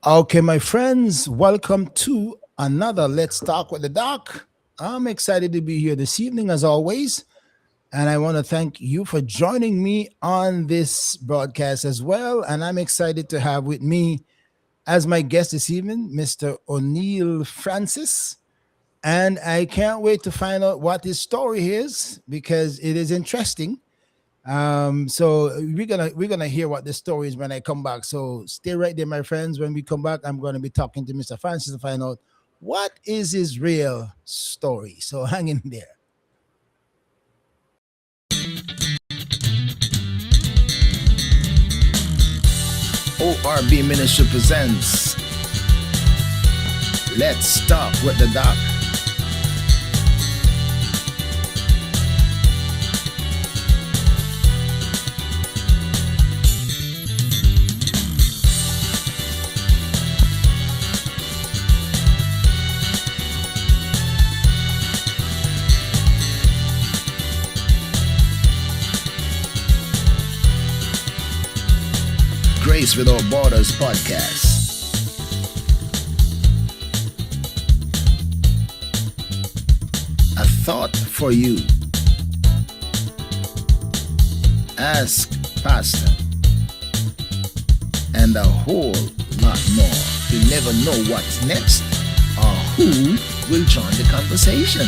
Okay, my friends, welcome to another Let's Talk with the Doc. I'm excited to be here this evening, as always, and I want to thank you for joining me on this broadcast as well. And I'm excited to have with me as my guest this evening, Mr. Oniel Francis. And I can't wait to find out what his story is because it is interesting. So we're gonna hear what the story is when I come back. So stay right there, my friends. When we come back, I'm gonna be talking to Mr. Francis to find out what is his real story. So hang in there. ORB Ministry presents Let's Talk with the Doc. Grace Without Borders podcast. A thought for you. Ask Pastor. And a whole lot more. You never know what's next or who will join the conversation.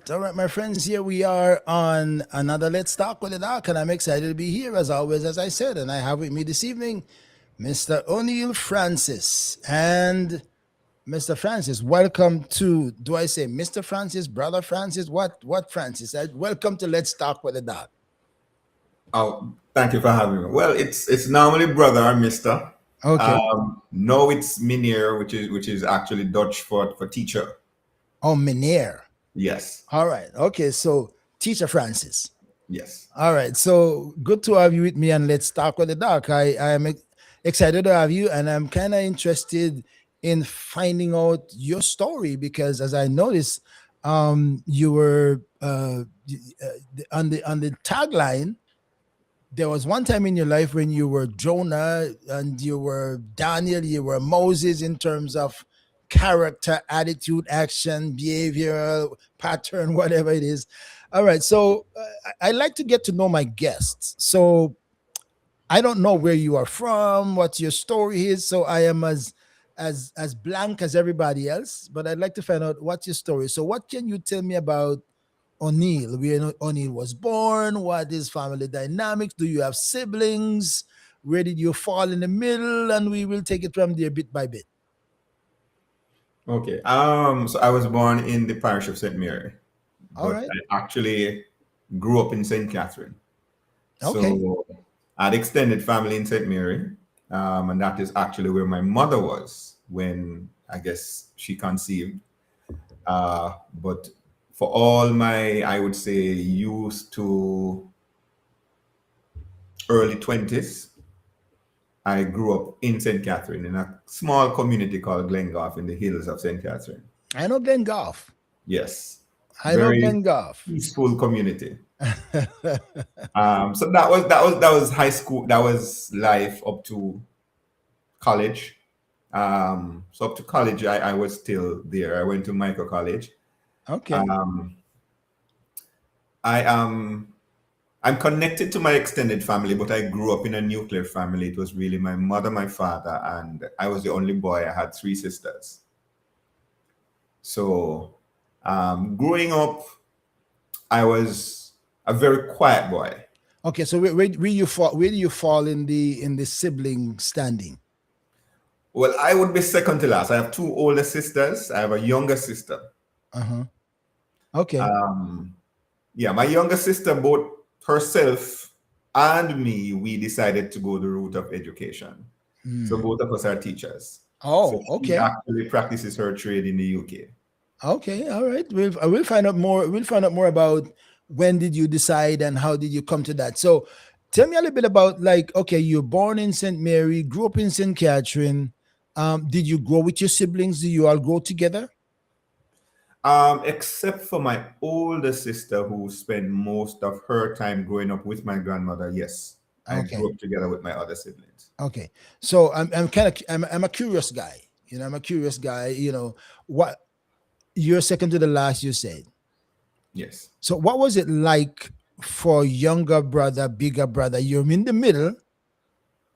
All right, my friends, here we are on another Let's Talk with the Doc, and I'm excited to be here as always, as I said. And I have with me this evening Mr. Oniel Francis. And Mr. Francis, welcome to, do I say Mr. Francis, Brother Francis? What Francis? Welcome to Let's Talk with the Doc. Oh, thank you for having me. Well, it's normally brother or mister. Okay. No, it's meneer, which is actually Dutch for teacher. Oh, Meneer. Yes, All right. Okay. So, Teacher Francis. yes. All right. So good to have you with me and Let's Talk with the Doc. I am excited to have you, and I'm kind of interested in finding out your story because, as I noticed, you were on the tagline. There was one time in your life when you were Jonah and you were Daniel, you were Moses in terms of character, attitude, action, behavioral pattern, whatever it is. All right. So I like to get to know my guests. So I don't know where you are from, what your story is. So I am as blank as everybody else, but I'd like to find out what's your story. So what can you tell me about O'Neill? Where O'Neill was born? What is family dynamics? Do you have siblings? Where did you fall in the middle? And we will take it from there bit by bit. Okay. So I was born in the parish of St. Mary, All but right. I actually grew up in St. Catherine. Okay. So I had extended family in St. Mary, and that is actually where my mother was when I guess she conceived. But for all my, I would say, youth to early 20s, I grew up in St. Catherine in a small community called Glengoff in the hills of St. Catherine. I know Glen Golf. Yes, I know very Glen Golf. peaceful community. So that was high school. That was life up to college. So up to college, I was still there. I went to Michael College. Okay. Um, I I'm connected to my extended family, but I grew up in a nuclear family. It was really my mother, my father, and I was the only boy. I had three sisters. So, growing up, I was a very quiet boy. Okay. So where you fall? Where do you fall in the sibling standing? Well, I would be second to last. I have two older sisters. I have a younger sister. Uh huh. Okay. Um, yeah, my younger sister, both herself and me, we decided to go the route of education. So Hmm. both of us are teachers. So Oh, she okay. actually practices her trade in the UK. Okay, all right. We'll find out more. We'll find out more about when did you decide and how did you come to that. So, tell me a little bit about, like, okay, you're born in St. Mary, grew up in St. Catherine. Did you grow with your siblings? Do you all grow together? Except for my older sister, who spent most of her time growing up with my grandmother. Yes, I Okay, grew up together with my other siblings. okay. So I'm kind of I'm a curious guy. You know, I'm a curious guy. You know, what you're second to the last. You said. Yes. So what was it like for younger brother, bigger brother? You're in the middle,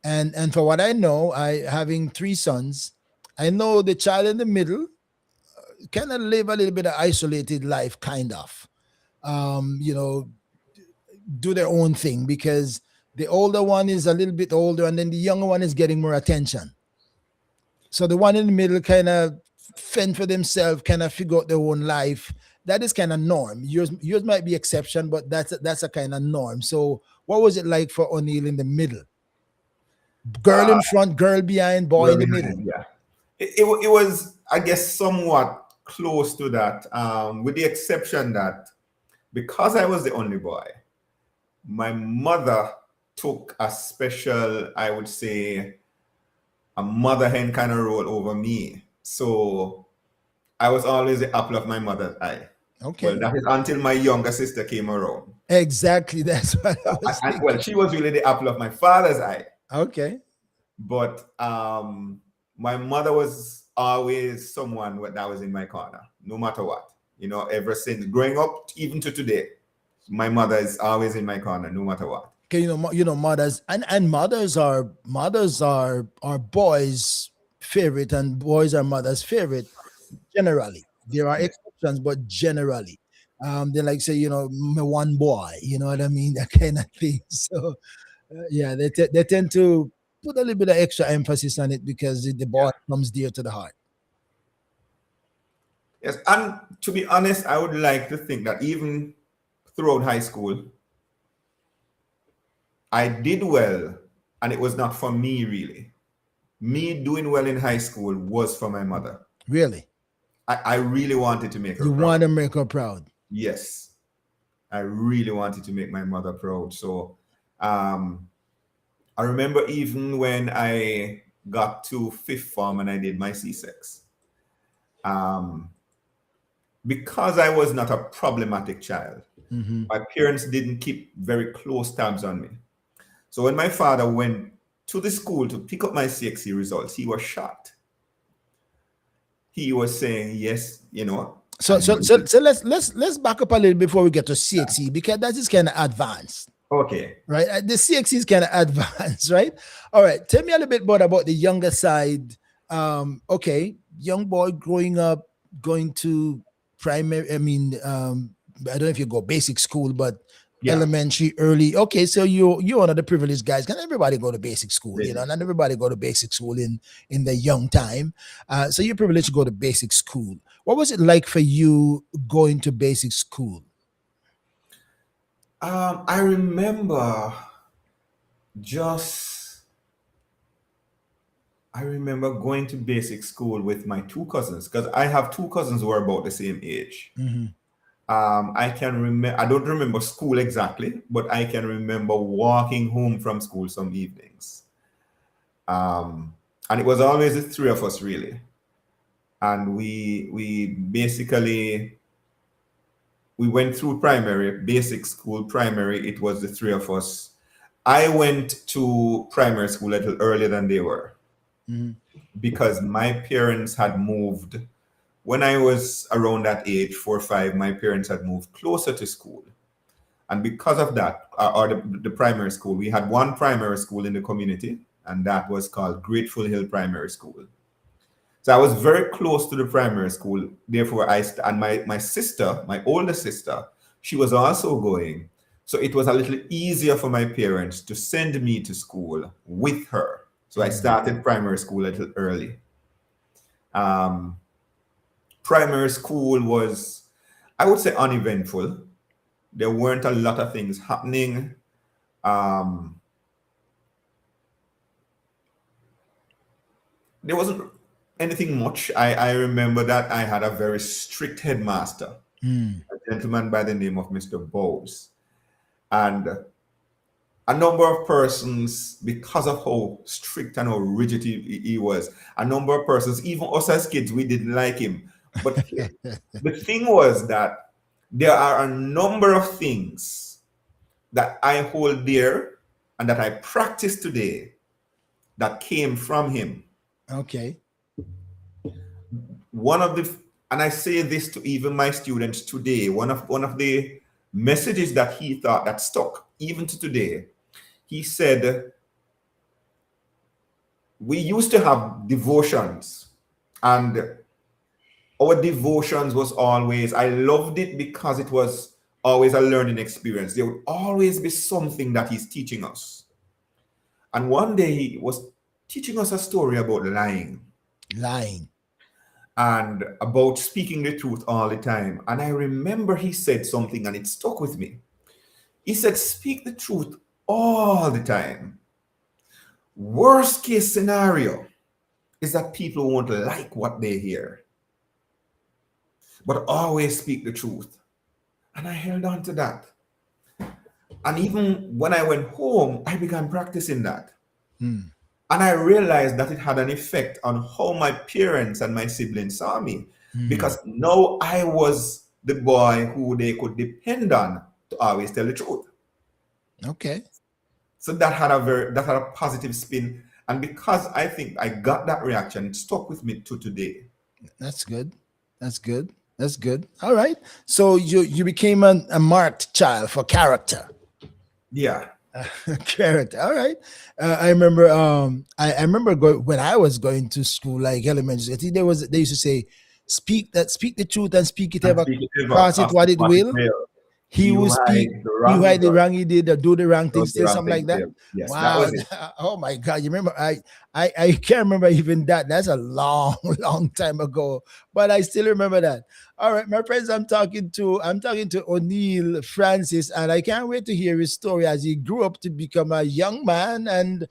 and for what I know, I having three sons, I know the child in the middle kind of live a little bit of isolated life, kind of. You know, do their own thing because the older one is a little bit older, and then the younger one is getting more attention. So the one in the middle kind of fend for themselves, kind of figure out their own life. That is kind of norm. Yours might be exception, but that's a kind of norm. So what was it like for O'Neill in the middle? Girl Uh, in front, girl behind, boy we're in the middle. behind, yeah. It was, I guess, somewhat close to that, with the exception that because I was the only boy, my mother took a special, I would say, a mother hen kind of role over me. So I was always the apple of my mother's eye. Well, Okay. that is until my younger sister came around. Exactly. That's what I was Well, thinking. she was really the apple of my father's eye. Okay. But my mother was always someone that was in my corner, no matter what. You know, ever since growing up, even to today, my mother is always in my corner, no matter what. Okay, you know, mothers and mothers are boys' favorite, and boys are mothers' favorite. Generally, there are Yeah, exceptions, but generally, they like say, you know, "Me one boy," you know what I mean, that kind of thing. So, yeah, they tend to put a little bit of extra emphasis on it because the boy yeah. comes dear to the heart. Yes, and to be honest, I would like to think that even throughout high school, I did well, and it was not for me really. Me doing well in high school was for my mother. Really, I really wanted to make her you want proud. to make her proud. Yes, I really wanted to make my mother proud. So um, I remember even when I got to fifth form and I did my C6, um, because I was not a problematic child, Hmm. my parents didn't keep very close tabs on me. So when my father went to the school to pick up my CXC results, he was shocked. He was saying, yes, you know, So, and so, so, so let's back up a little before we get to CXE because that is kind of advanced. okay. Right? The CXC is kind of advanced, right? All right. Tell me a little bit more about the younger side. Okay, young boy growing up, going to primary. I mean, I don't know if you go basic school, but Yeah, elementary, early. Okay, so you're one of the privileged guys. Can everybody go to basic school? You know, basic not school. everybody go to basic school in the young time. So you're privileged to go to basic school. What was it like for you going to basic school? I remember just, I remember going to basic school with my two cousins because I have two cousins who are about the same age. Hmm. I can remember, I don't remember school exactly, but I can remember walking home from school some evenings. Um, and it was always the three of us really. And we basically we went through primary, basic school, primary, it was the three of us. I went to primary school a little earlier than they were Hmm. because my parents had moved. When I was around that age, 4 or 5, my parents had moved closer to school. And because of that, or the primary school, we had one primary school in the community, and that was called Grateful Hill Primary School. So I was very close to the primary school. Therefore, and my sister, my older sister, she was also going. So it was a little easier for my parents to send me to school with her. So I started primary school a little early. Um, Primary school was, I would say, uneventful. There weren't a lot of things happening. Um, there wasn't. anything much. I remember that I had a very strict headmaster, Mm. a gentleman by the name of Mr. Bowes. And a number of persons, because of how strict and how rigid he was, a number of persons, even us as kids, we didn't like him. But the thing was that there are a number of things that I hold dear and that I practice today that came from him. Okay. One of the, and I say this to even my students today, one of the messages that he thought that stuck even to today, he said, we used to have devotions, and our devotions was always, I loved it because it was always a learning experience. There would always be something that he's teaching us. And one day he was teaching us a story about lying Lying. and about speaking the truth all the time. And I remember he said something and it stuck with me. He said, speak the truth all the time. Worst case scenario is that people won't like what they hear, but always speak the truth. And I held on to that. And even when I went home, I began practicing that. Mm. And I realized that it had an effect on how my parents and my siblings saw me. Mm. Because now I was the boy who they could depend on to always tell the truth. Okay. So that had a positive spin. And because I think I got that reaction, it stuck with me to today. That's good. That's good. That's good. All right. So you became a marked child for character. Yeah. Character. All right. I remember. I remember when I was going to school, like elementary school. I think they used to say, speak the truth and speak it And ever, speak it ever, cause it cost what it it what it will. will. He He who who speak, hides the he who wrong he hide the does, wrong he did, or do the wrong thing does the still, wrong something thing like that. still. Yes, that Wow. was it. Oh my God. You remember I can't remember even that. That's a long, long time ago. But I still remember that. All right, my friends, I'm talking to Oniel Francis, and I can't wait to hear his story as he grew up to become a young man and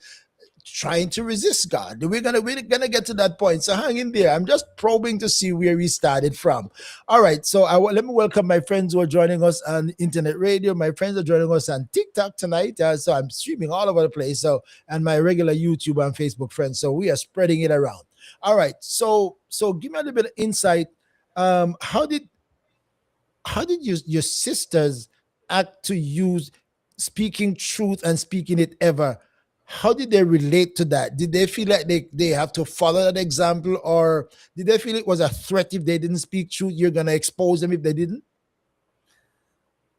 trying to resist God. We're gonna get to that point. So hang in there. I'm just probing to see where we started from. All right. So let me welcome my friends who are joining us on internet radio. My friends are joining us on TikTok tonight. So I'm streaming all over the place. So and my regular YouTube and Facebook friends. So we are spreading it around. All right. So give me a little bit of insight. How did your sisters act to use speaking truth and speaking it ever? How did they relate to that? Did they feel like they have to follow that example, or did they feel it was a threat if they didn't speak truth? You're gonna expose them if they didn't.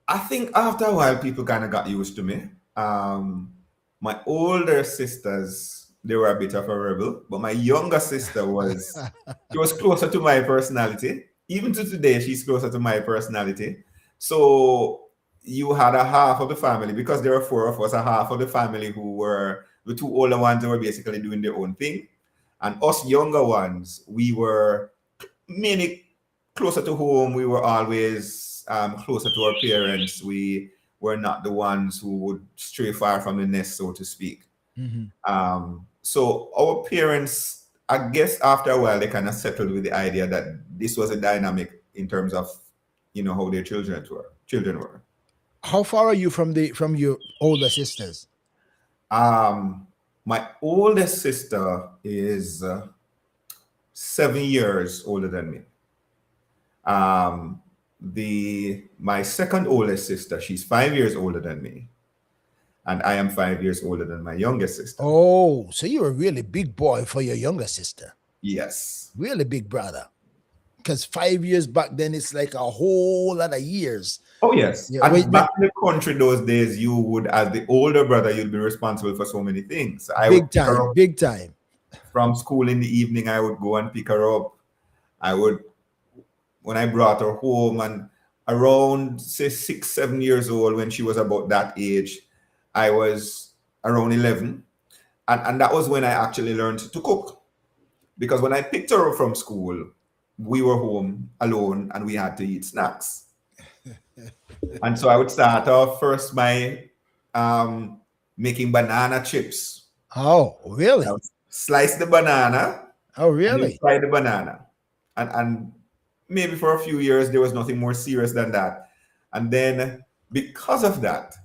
I think after a while, people kind of got used to me. My older sisters, they were a bit of a rebel, but my younger sister was, she was closer to my personality. Even to today, she's closer to my personality. So you had a half of the family, because there were four of us, a half of the family who were the two older ones who were basically doing their own thing. And us younger ones, we were mainly closer to home. We were always closer to our parents. We were not the ones who would stray far from the nest, so to speak. Mhm. So our parents, I guess, after a while, they kind of settled with the idea that this was a dynamic in terms of, how their children were. Children were. How far are you from your older sisters? My oldest sister is 7 years older than me. Um, the my second oldest sister, she's 5 years older than me, and I am 5 years older than my youngest sister. Oh, so you're a really big boy for your younger sister. Yes. Really big brother. Because 5 years back then, it's like a whole lot of years. Oh yes. Yeah, And back in the country those days, you would, as the older brother, you'd be responsible for so many things. I would big pick her time, up big time. from school in the evening. I would go and pick her up. I would, when I brought her home, and around say 6, 7 years old, when she was about that age, I was around 11. And that was when I actually learned to cook. Because when I picked her up from school, we were home alone and we had to eat snacks. And so I would start off first by making banana chips. Oh, I really? would slice the banana, Oh, and you really? fry the banana. And maybe for a few years there was nothing more serious than that. And then because of that,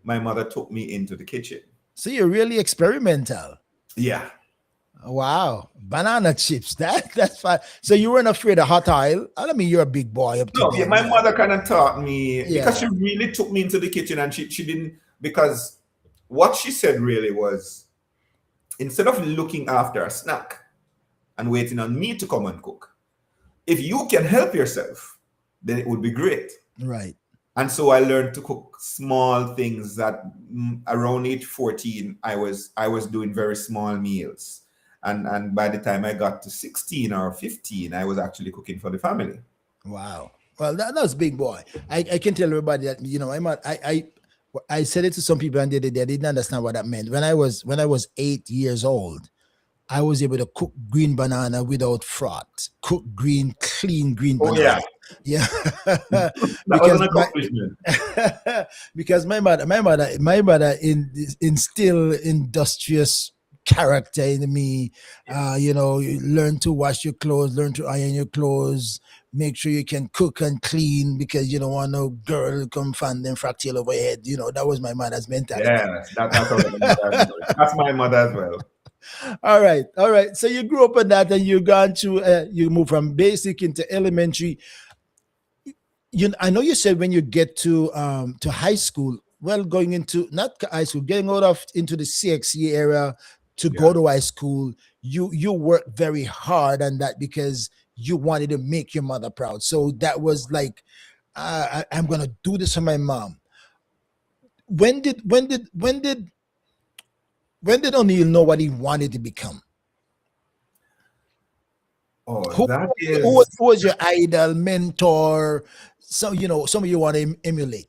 my mother took me into the kitchen. So you're really experimental. Yeah. Wow, banana chips. That's fine. So you weren't afraid of hot oil. I mean, you're a big boy up to No, yeah, then. my Yeah, mother kind of taught me because she yeah. really took me into the kitchen and she didn't because what she said really was instead of looking after a snack and waiting on me to come and cook, if you can help yourself, then it would be great. Right. And so I learned to cook small things that around age 14 I was doing very small meals. And by the time I got to 16 or 15, I was actually cooking for the family. Wow. Well, that's big boy. I can tell everybody that I said it to some people and they didn't understand what that meant. When I was 8 years old, I was able to cook green banana without froth. Cook green, clean green Oh banana. yeah, Yeah, that was an because my accomplishment. because my mother instill industrious character in me. You learn to wash your clothes, learn to iron your clothes, make sure you can cook and clean because you don't want no girl come find them fractal over your head. That was my mother's mentality. Yes, that's how my mother as well. That's my mother as well. All right, all right. So you grew up in that, and you gone to you moved from basic into elementary. I know you said when you get to high school, well, going into not high school, getting out of into the CXE area to go Yeah. to high school, you worked very hard on that because you wanted to make your mother proud. So that was like, I'm gonna do this for my mom. When did O'Neill know what he wanted to become? Oh, Who that who was, is who was your idol, mentor? Some of you want to emulate.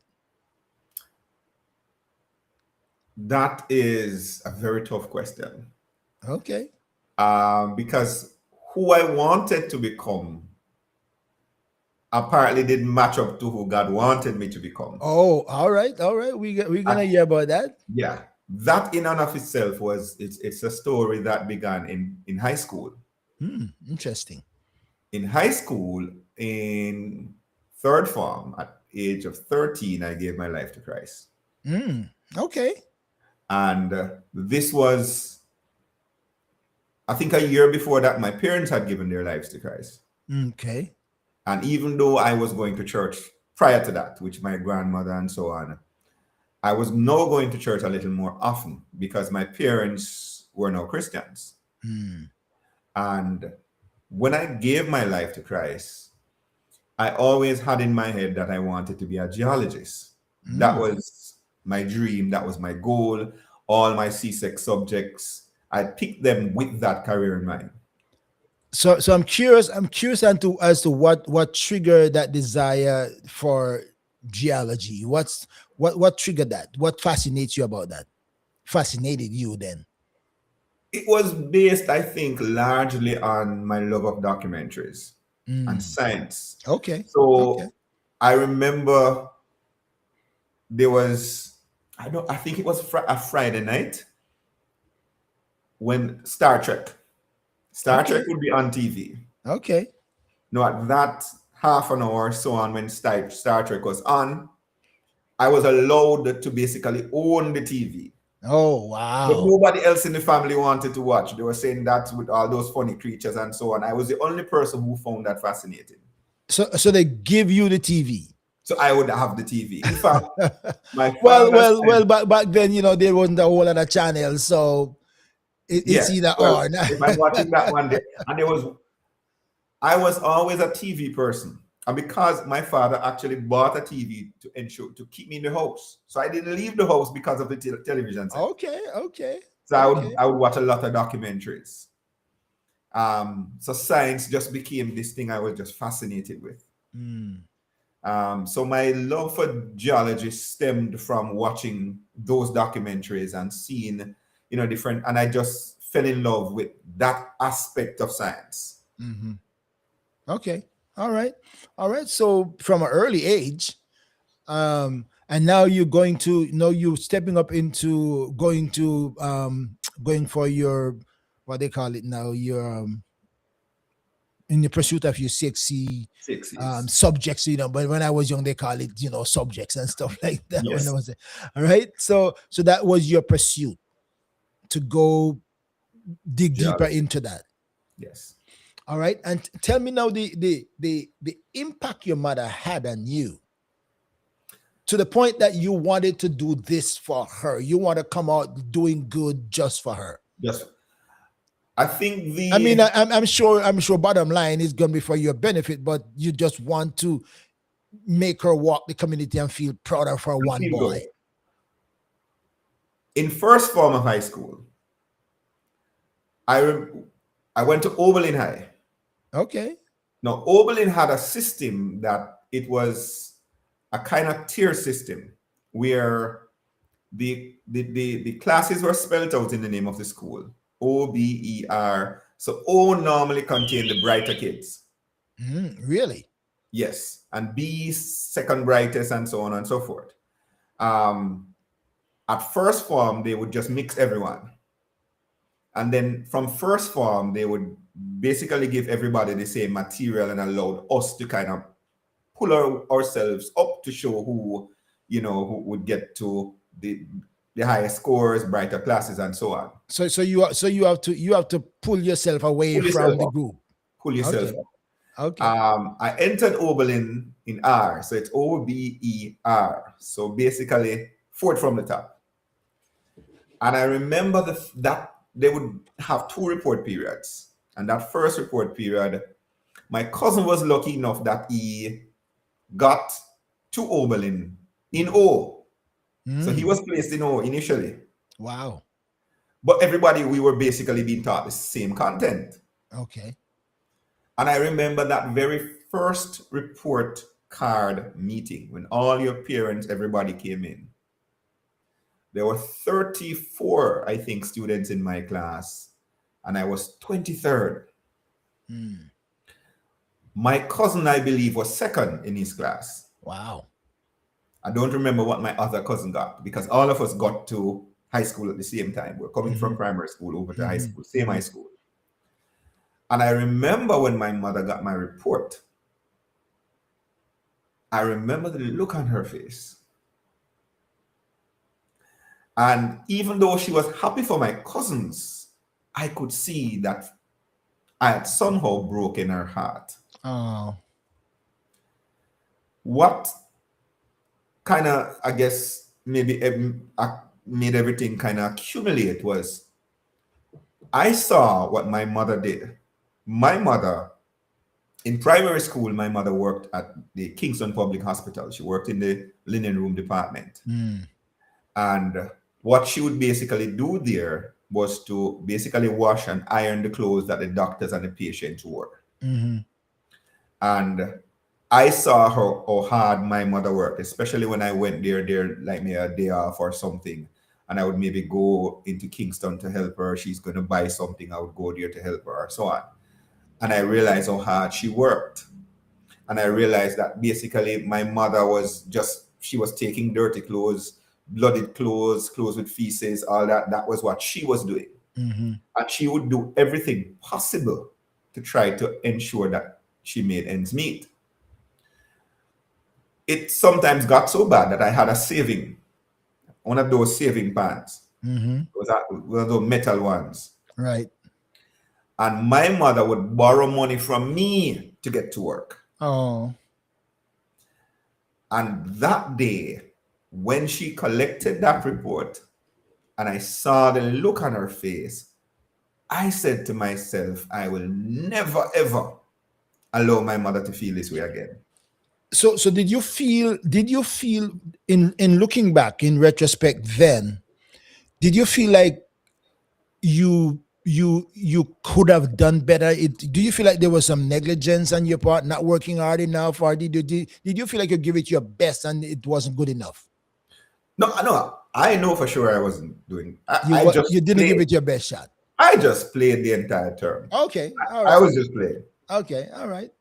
that is a very tough question. Okay. Because who I wanted to become apparently didn't match up to who God wanted me to become. Oh, all right, all right. We're And gonna hear about that. yeah, that in and of itself was it's a story that began in high school. Interesting. In high school, in third form, at age of 13, I gave my life to Christ. Okay. And this was, I think, a year before that, my parents had given their lives to Christ. Okay. And even though I was going to church prior to that, which my grandmother and so on, I was now going to church a little more often because my parents were now Christians. And when I gave my life to Christ, I always had in my head that I wanted to be a geologist. That was my dream, that was my goal. All my CSEC subjects, I picked them with that career in mind. So I'm curious. I'm curious as to what triggered that desire for geology. What triggered that? What fascinates you about that? Fascinated you then? It was based, I think, largely on my love of documentaries and science. Okay. Okay. So I remember there was, I think it was a Friday night when Star Trek Okay. would be on TV. Okay. Now, at that half an hour or so on when Star Trek was on, I was allowed to basically own the TV. Oh But wow. nobody else in the family wanted to watch. They were saying that with all those funny creatures and so on. I was the only person who found that fascinating. So they give you the TV. So I would have the TV. In fact, my well, father well, said, well. Back then, there wasn't a whole other channel, so it's yes, either well, or. if I'm watching that one day, and I was always a TV person. And because my father actually bought a TV to ensure to keep me in the house. So I didn't leave the house because of the television set. Okay. Okay. So I would Okay. I would watch a lot of documentaries. So science just became this thing I was just fascinated with. So my love for geology stemmed from watching those documentaries and seeing, different, and I just fell in love with that aspect of science. Okay. All right. All right. So from an early age, and now you're going to, you stepping up into going for your, what they call it now, your in the pursuit of your sexy 6 years. subjects, but when I was young, they call it, subjects and stuff like that. When I Yes. was, all right. So that was your pursuit to go dig deeper Geology. into that. Yes. All right. And tell me now the impact your mother had on you to the point that you wanted to do this for her. You want to come out doing good just for her. Just, I think I mean, the I'm sure bottom line is going to be for your benefit, but you just want to make her walk the community and feel proud of her I one feel good. boy. In first form of high school, I rem- I went to Oberlin High. Okay. Now, Oberlin had a system that it was a kind of tier system where the classes were spelled out in the name of the school. OBER. So O normally contained the brighter kids. Really? Yes. And B second brightest and so on and so forth. Um, at first form, they would just mix everyone. And then from first form, they would basically give everybody the same material and allowed us to kind of pull ourselves up to show who would get to the highest scores, brighter classes, and so on. So you have to pull yourself away Pull from yourself the up. group. Pull yourself Okay. up. Okay. I entered Oberlin in R, so it's OBER. So basically, fourth from the top. And I remember that they would have two report periods. And that first report period, my cousin was lucky enough that he got to Oberlin in O. So he was placed in O initially. Wow. But everybody, we were basically being taught the same content. Okay. And I remember that very first report card meeting when all your parents, everybody came in. There were 34, I think, students in my class, and I was 23rd. My cousin, I believe, was second in his class. Wow. I don't remember what my other cousin got because all of us got to high school at the same time. We're coming from primary school over to high school, same high school. And I remember when my mother got my report, I remember the look on her face. And even though she was happy for my cousins, I could see that I had somehow broken her heart. Oh. What kind of, I guess, maybe made everything kind of accumulate was I saw what my mother did. My mother, in primary school, my mother worked at the Kingston Public Hospital. She worked in the linen room department. And what she would basically do there was to basically wash and iron the clothes that the doctors and the patients wore. And I saw how hard my mother worked, especially when I went there like maybe a day off or something. And I would maybe go into Kingston to help her. She's going to buy something. I would go there to help her or so on. And I realized how hard she worked. And I realized that basically my mother she was taking dirty clothes, blooded clothes with feces, all that. That was what she was doing. And she would do everything possible to try to ensure that she made ends meet. It sometimes got so bad that I had one of those saving pants. It was one of those metal ones. Right. And my mother would borrow money from me to get to work. Oh. And that day, when she collected that report and I saw the look on her face, I said to myself, I will never, ever allow my mother to feel this way again. So did you feel in looking back in retrospect then, did you feel like you could have done better? Do you feel like there was some negligence on your part, not working hard enough, or did you feel like you give it your best and it wasn't good enough? No, I know for sure I wasn't doing. You didn't give it your best shot. I just played the entire term. Okay, all I right. was just playing. Okay, all right.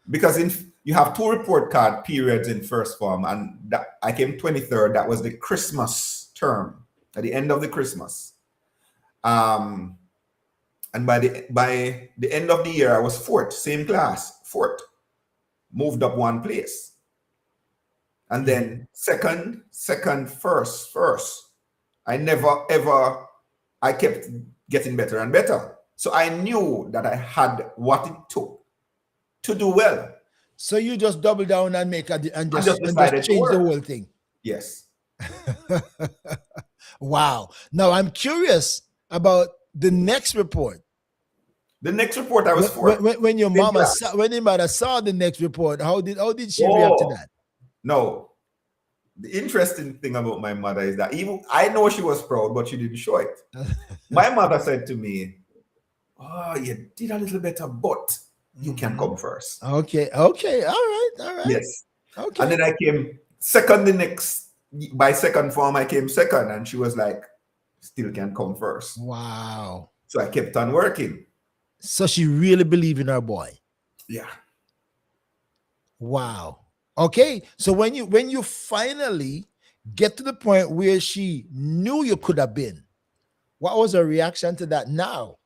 Because you have two report card periods in first form, and I came 23rd. That was the Christmas term, at the end of the Christmas. And by the end of the year, I was fourth, same class, fourth, moved up one place. And Mhm. then second, first. I never ever, I kept getting better and better. So I knew that I had what it took to do well. So you just double down and make a, I just and just decided to change the work. whole thing. Yes. Wow. Now I'm curious about the next report. The next report, I was fourth, When your same mama class. saw, when your mother saw the next report, how did she react to Oh, no. The interesting thing about my mother is that even I know she was proud, but she didn't show it. that? My mother said to me, "Oh, you did a little better, but you can Hmm. come first." Okay, okay, all right, all right, Yes. And okay. then I came second the next, by second form, I came second. And she was like, still can come first. Wow. So I kept on working. So she really believed in her boy. Yeah. Wow. Okay. So when you finally get to the point where she knew you could have been, what was her reaction to that now?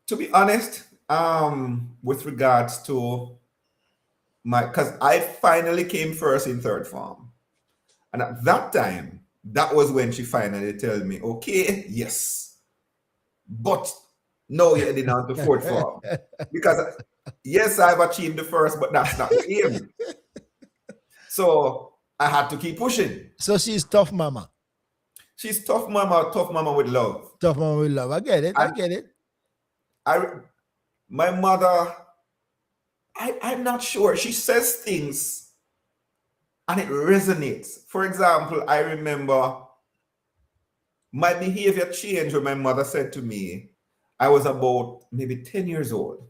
To be honest, with regards to because I finally came first in third form. And at that time, that was when she finally told me, okay, yes, but no, you're heading on to fourth form. Because yes, I've achieved the first, but that's not the aim. So I had to keep pushing. So she's tough mama. She's tough mama with love. Tough mama with love. I get it. I And get it. I, my mother, I'm not sure. She says things and it resonates. For example, I remember my behavior changed when my mother said to me, I was about maybe 10 years old.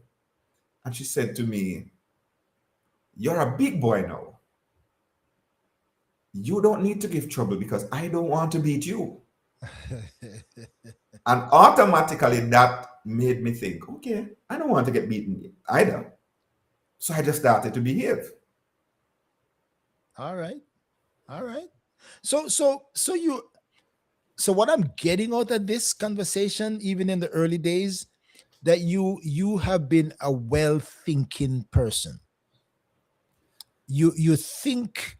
And she said to me, "You're a big boy now. You don't need to give trouble because I don't want to beat you." And automatically that made me think, okay, I don't want to get beaten either. So I just started to behave. All right. All right. So you so what I'm getting out of this conversation, even in the early days, that you have been a well thinking person. You think,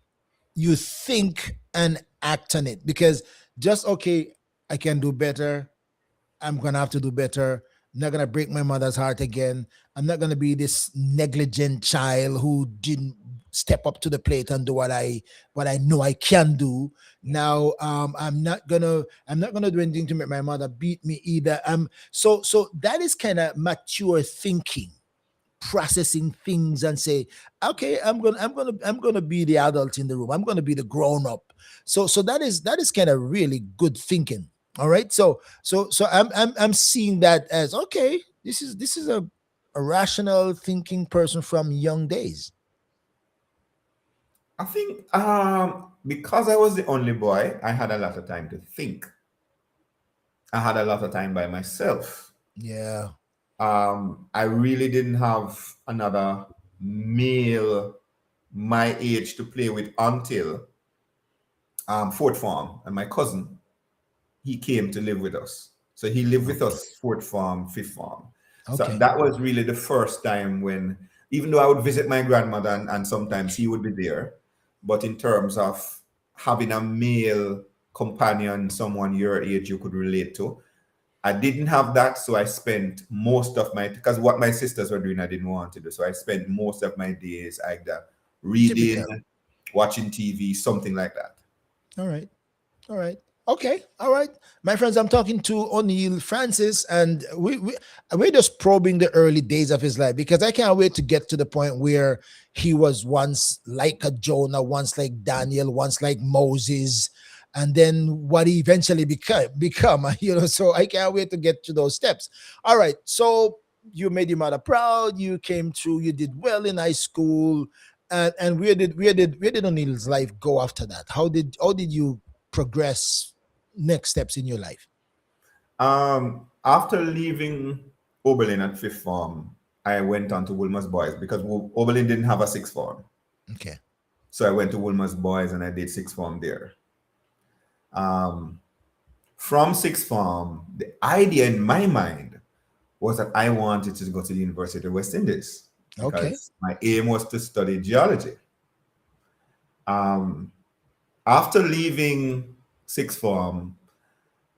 you think and act on it, because just okay, I can do better, I'm gonna have to do better. I'm not gonna break my mother's heart again. I'm not gonna be this negligent child who didn't step up to the plate and do what I know I can do. Now I'm not gonna do anything to make my mother beat me either. So that is kind of mature thinking, processing things and say, okay, I'm gonna be the adult in the room, I'm gonna be the grown up. So that is kind of really good thinking. All right. So I'm seeing that as okay, this is a rational thinking person from young days. I think because I was the only boy, I had a lot of time to think. I had a lot of time by myself. Yeah. I really didn't have another male my age to play with until fourth form. And my cousin, he came to live with us. So he lived with Okay. us fourth form, fifth form. So Okay. that was really the first time when, even though I would visit my grandmother and sometimes he would be there, but in terms of having a male companion, someone your age you could relate to, I didn't have that. So I spent most of my, because what my sisters were doing, I didn't want to do. So I spent most of my days either reading, Typical. watching TV, something like that. All right. All right. Okay. All right. My friends, I'm talking to Oniel Francis, and we're just probing the early days of his life, because I can't wait to get to the point where he was once like a Jonah, once like Daniel, once like Moses, and then what he eventually become, so I can't wait to get to those steps. All right. So you made your mother proud, you came through, you did well in high school. And where did O'Neill's life go after that? How did you progress next steps in your life? After leaving Oberlin at fifth form, I went on to Wilmer's Boys because Oberlin didn't have a sixth form. Okay. So I went to Wilmer's Boys and I did sixth form there. Um, from sixth form, the idea in my mind was that I wanted to go to the University of West Indies Okay. because my aim was to study geology. Um, After leaving sixth form,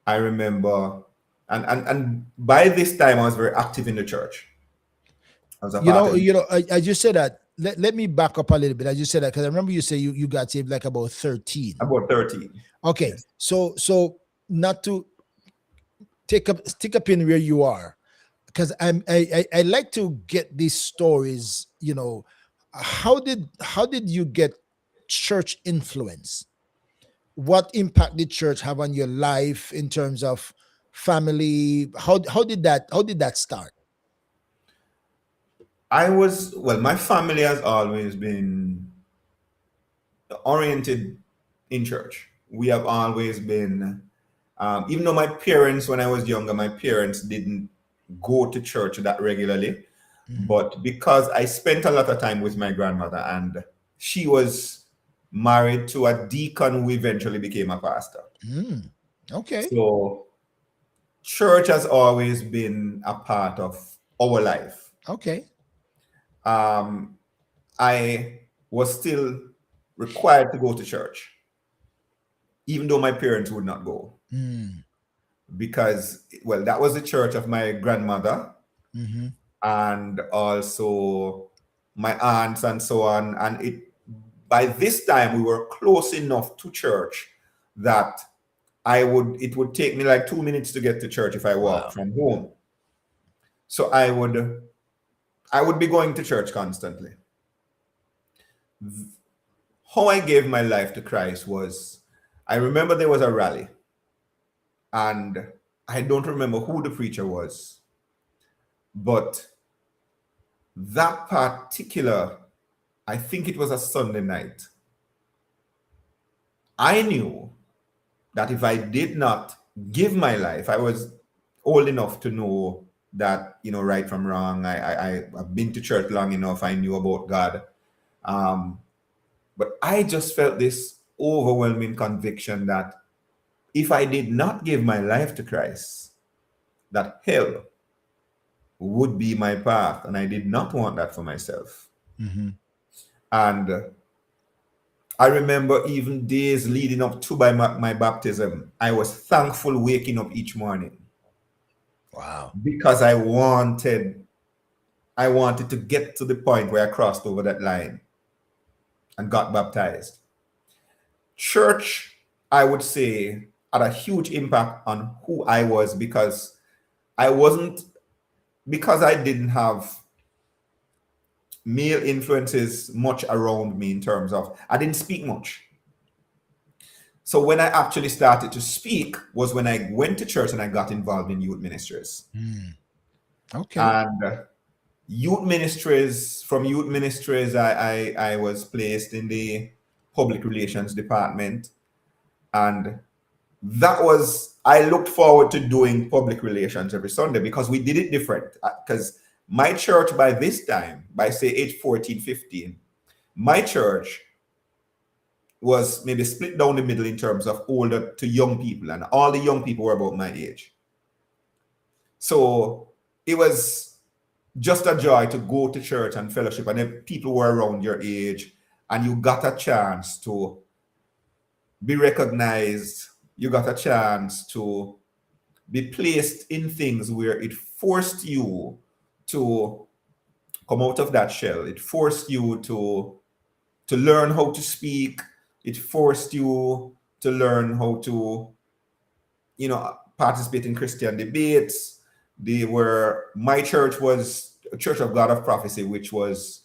I remember, and by this time I was very active in the church. I was a part of I just said that. Let me back up a little bit. I just said that because I remember you say you got saved like about 13. about 13. Okay. Yes. So not to stick up in where you are, because I like to get these stories. How did you get church influence? What impact did church have on your life in terms of family? How did that start? Well, my family has always been oriented in church. We have always been, even though my parents, when I was younger, my parents didn't go to church that regularly. Mhm. But because I spent a lot of time with my grandmother and she was married to a deacon who eventually became a pastor. Mm. Okay. So church has always been a part of our life. Okay. Um, I was still required to go to church, even though my parents would not go, Mm. because, well, that was the church of my grandmother Mm-hmm. and also my aunts and so on. And by this time we were close enough to church that it would take me like 2 minutes to get to church if I walked Wow. from home. So I would be going to church constantly. How I gave my life to Christ was, I remember there was a rally, and I don't remember who the preacher was, but that particular, I think it was a Sunday night, I knew that if I did not give my life, I was old enough to know that, right from wrong. I've been to church long enough. I knew about God. Um, but I just felt this overwhelming conviction that if I did not give my life to Christ, that hell would be my path. And I did not want that for myself. Mm-hmm. And I remember even days leading up to my baptism, I was thankful waking up each morning Wow. because I wanted to get to the point where I crossed over that line and got baptized. Church, I would say, had a huge impact on who I was because I wasn't because I didn't have male influences much around me in terms of I didn't speak much. So when I actually started to speak was when I went to church and I got involved in youth ministries. Mm. Okay. And from youth ministries, I was placed in the public relations department. And I looked forward to doing public relations every Sunday because we did it different. Because my church by this time, by say age 14, 15, my church was maybe split down the middle in terms of older to young people, and all the young people were about my age. So it was just a joy to go to church and fellowship, and if people were around your age, and you got a chance to be recognized, you got a chance to be placed in things where it forced you to come out of that shell. It forced you to learn how to speak. It forced you to learn how to, participate in Christian debates. My church was a Church of God of Prophecy, which was,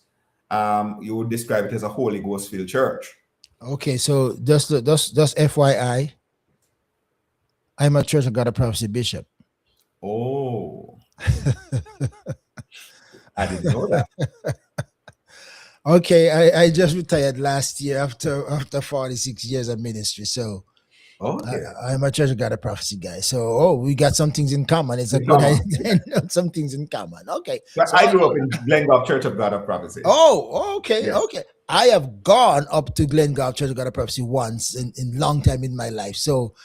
you would describe it as a Holy Ghost filled church. Okay. So just FYI, I'm a Church of God of Prophecy bishop. Oh, I didn't know that. Okay, I just retired last year after 46 years of ministry. So Okay. I'm a Church of God of Prophecy guy. So we got some things in common. It's a good Come on. idea. Some things in common. Okay. But So I grew up in Glen Church of God of Prophecy. oh, okay, Yes. okay. I have gone up to Glen Gulf Church of God of Prophecy once in long time in my life. So,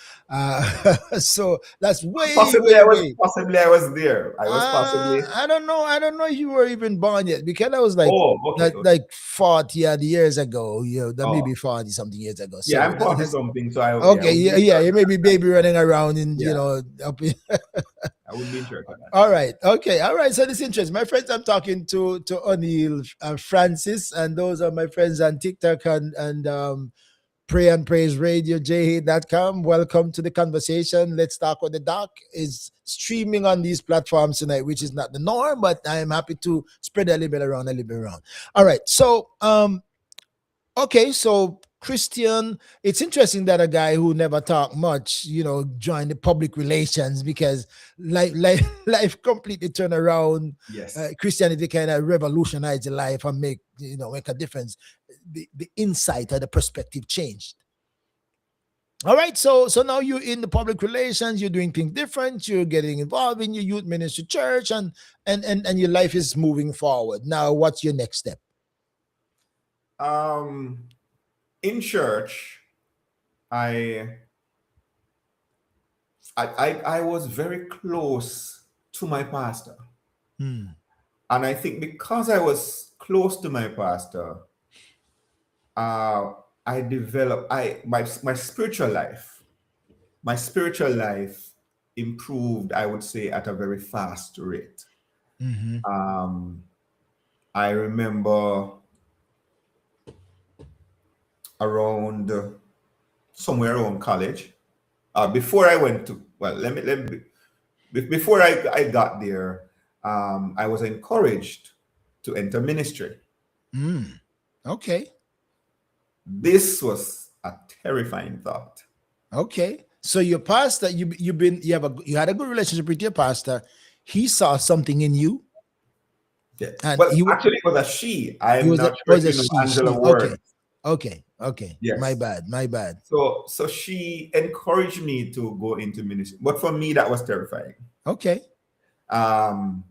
so that's way, way, way. Possibly I was there. I was possibly. I don't know. I don't know if you were even born yet because that was like Oh, okay, like okay. like 40 odd years ago. You know, that maybe Oh, 40 something years ago. yeah, So I'm 40 that's something, so I okay. wouldn't be Yeah, in yeah. church You at may be that baby running around in time. Yeah, up in. I wouldn't be in church at that All time. right. Okay. All right. So this is interesting. My friends, I'm talking to Oniel Francis, and those are my friends on TikTok and Pray and Praise Radio, jhay.com. Welcome to the conversation. Let's Talk with the Doc is streaming on these platforms tonight, which is not the norm, but I am happy to spread a little bit around, a little bit around. All right. So, okay, so Christian, it's interesting that a guy who never talked much, joined the public relations because life, life completely turned around. Yes. Christianity kind of revolutionized the life and make a difference. The insight or the perspective changed. All right, so now you're in the public relations, you're doing things different, you're getting involved in your youth ministry church, and your life is moving forward. Now, what's your next step? Um, in church, I, I was very close to my pastor, Hmm. and I think because I was close to my pastor, uh, I developed my spiritual life. My spiritual life improved, I would say, at a very fast rate. Mm-hmm. Um, I remember around somewhere around college. Before I went to well, before I got there, I was encouraged to enter ministry. Mm. Okay. This was a terrifying thought. Okay. So your pastor, you had a good relationship with your pastor. He saw something in you, Yeah. and Well, actually, it was a she. I'm not sure if was a you know she. Angela She. Ward. Okay. Okay. Okay. My Yes. bad. My bad. So she encouraged me to go into ministry, but for me that was terrifying. Okay. Um,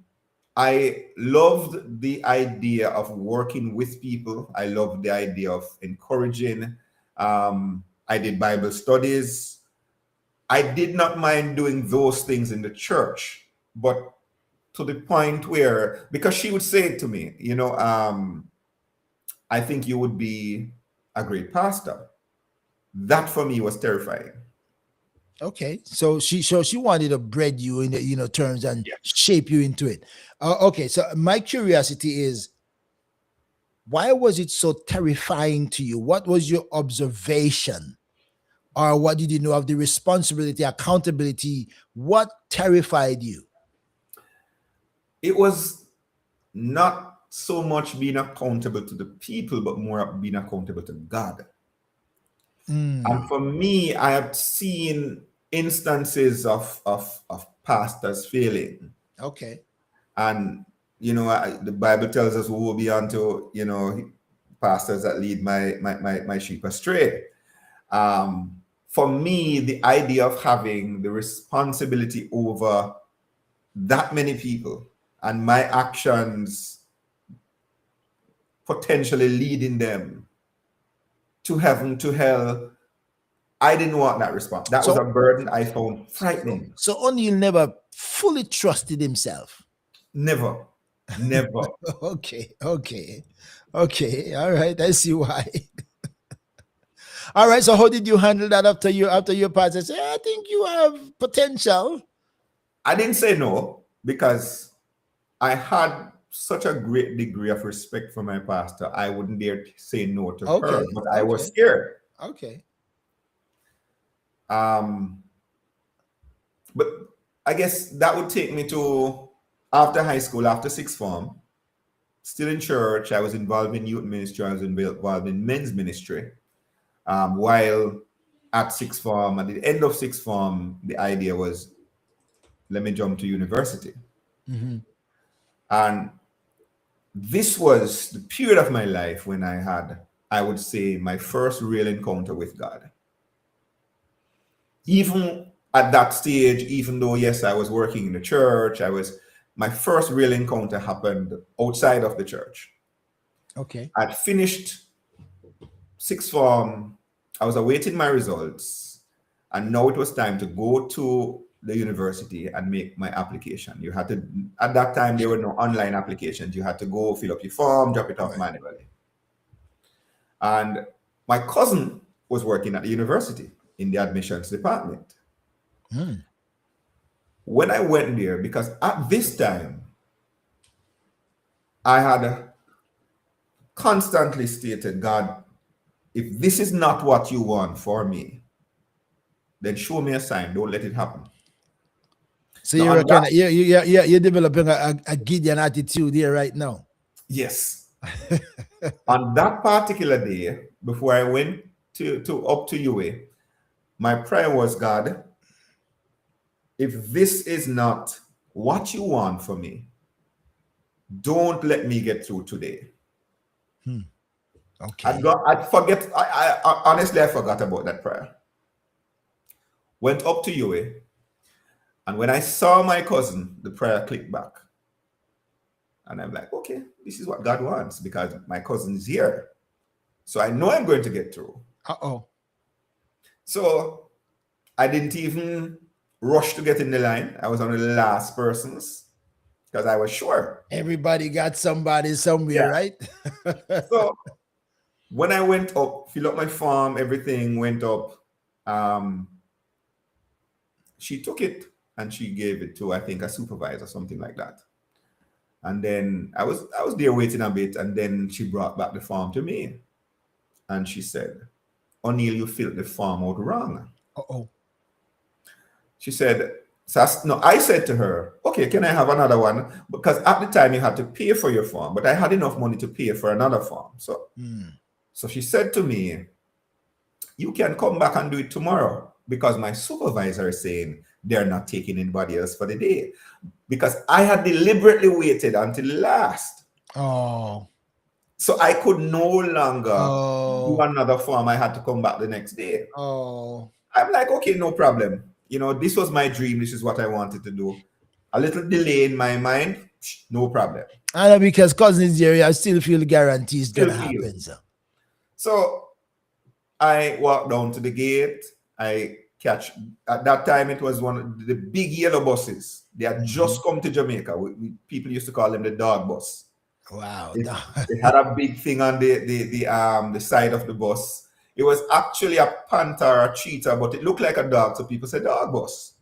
I loved the idea of working with people. I loved the idea of encouraging. I did Bible studies. I did not mind doing those things in the church, but to the point where, because she would say to me, I think you would be a great pastor. That for me was terrifying. Okay. So she wanted to breed you in the terms and Yeah. shape you into it. Okay. So my curiosity is, why was it so terrifying to you? What was your observation? Or what did you know of the responsibility, accountability? What terrified you? It was not so much being accountable to the people, but more being accountable to God. And Mm. for me, I have seen instances of pastors failing. Okay. And, the Bible tells us, woe be unto, pastors that lead my sheep astray. For me, the idea of having the responsibility over that many people and my actions potentially leading them to heaven, to hell, I didn't want that response. That was So a burden I found frightening. so O'Neill never fully trusted himself. Never, never. Okay, okay, okay. All right, I see why. All right. So how did you handle that after your pastor said, I think you have potential? I didn't say no because I had such a great degree of respect for my pastor. I wouldn't dare to say no to her, Okay, but I was okay, scared. okay. Um, but I guess that would take me to after high school, after sixth form, still in church. I was involved in youth ministry. I was involved in men's ministry. While at sixth form, at the end of sixth form, the idea was, let me jump to university. Mm-hmm. And this was the period of my life when I had, I would say, my first real encounter with God. Even at that stage, even though, yes, I was working in the church, my first real encounter happened outside of the church. Okay. I'd finished sixth form, I was awaiting my results, and now it was time to go to the university and make my application. You had to, at that time, there were no online applications. You had to go fill up your form, drop it off Right. manually. And my cousin was working at the university in the admissions department. Mm. When I went there, because at this time, I had constantly stated, God, if this is not what you want for me, then show me a sign. Don't let it happen. So Now, you on reckon that, you're developing a Gideon attitude here right now? yes, on that particular day, before I went to up to UA, my prayer was, God, if this is not what you want for me, don't let me get through today. Okay. I'd forget. Honestly, I forgot about that prayer. Went up to UA, and when I saw my cousin, the prayer clicked back. And I'm like, okay, this is what God wants because my cousin's here. So I know I'm going to get through. Uh-oh. So I didn't even rush to get in the line. I was one of the last persons because I was sure. Everybody got somebody somewhere, Yeah. right? So when I went up, fill up my form, everything went up. Um, she took it and she gave it to, I think, a supervisor, something like that. And then I was there waiting a bit, and then she brought back the form to me. And she said, Oniel, you filled the form out wrong. Uh-oh. She said, so no, I said to her, okay, can I have another one? Because at the time you had to pay for your form, but I had enough money to pay for another form. So she said to me, you can come back and do it tomorrow because my supervisor is saying they're not taking anybody else for the day. Because I had deliberately waited until last. Oh. So I could no longer do Oh. another form. I had to come back the next day. Oh. I'm like, okay, no problem. You know, this was my dream. This is what I wanted to do. A little delay in my mind, no problem. I know because cousins here, I still feel the guarantee is Still gonna feel. happen, sir. So I walked down to the gate. I catch, at that time, it was one of the big yellow buses. They had just come to Jamaica. People used to call them the dog bus. Wow. They had a big thing on the side of the bus. It was actually a panther or a cheetah, but it looked like a dog, so people said dog bus.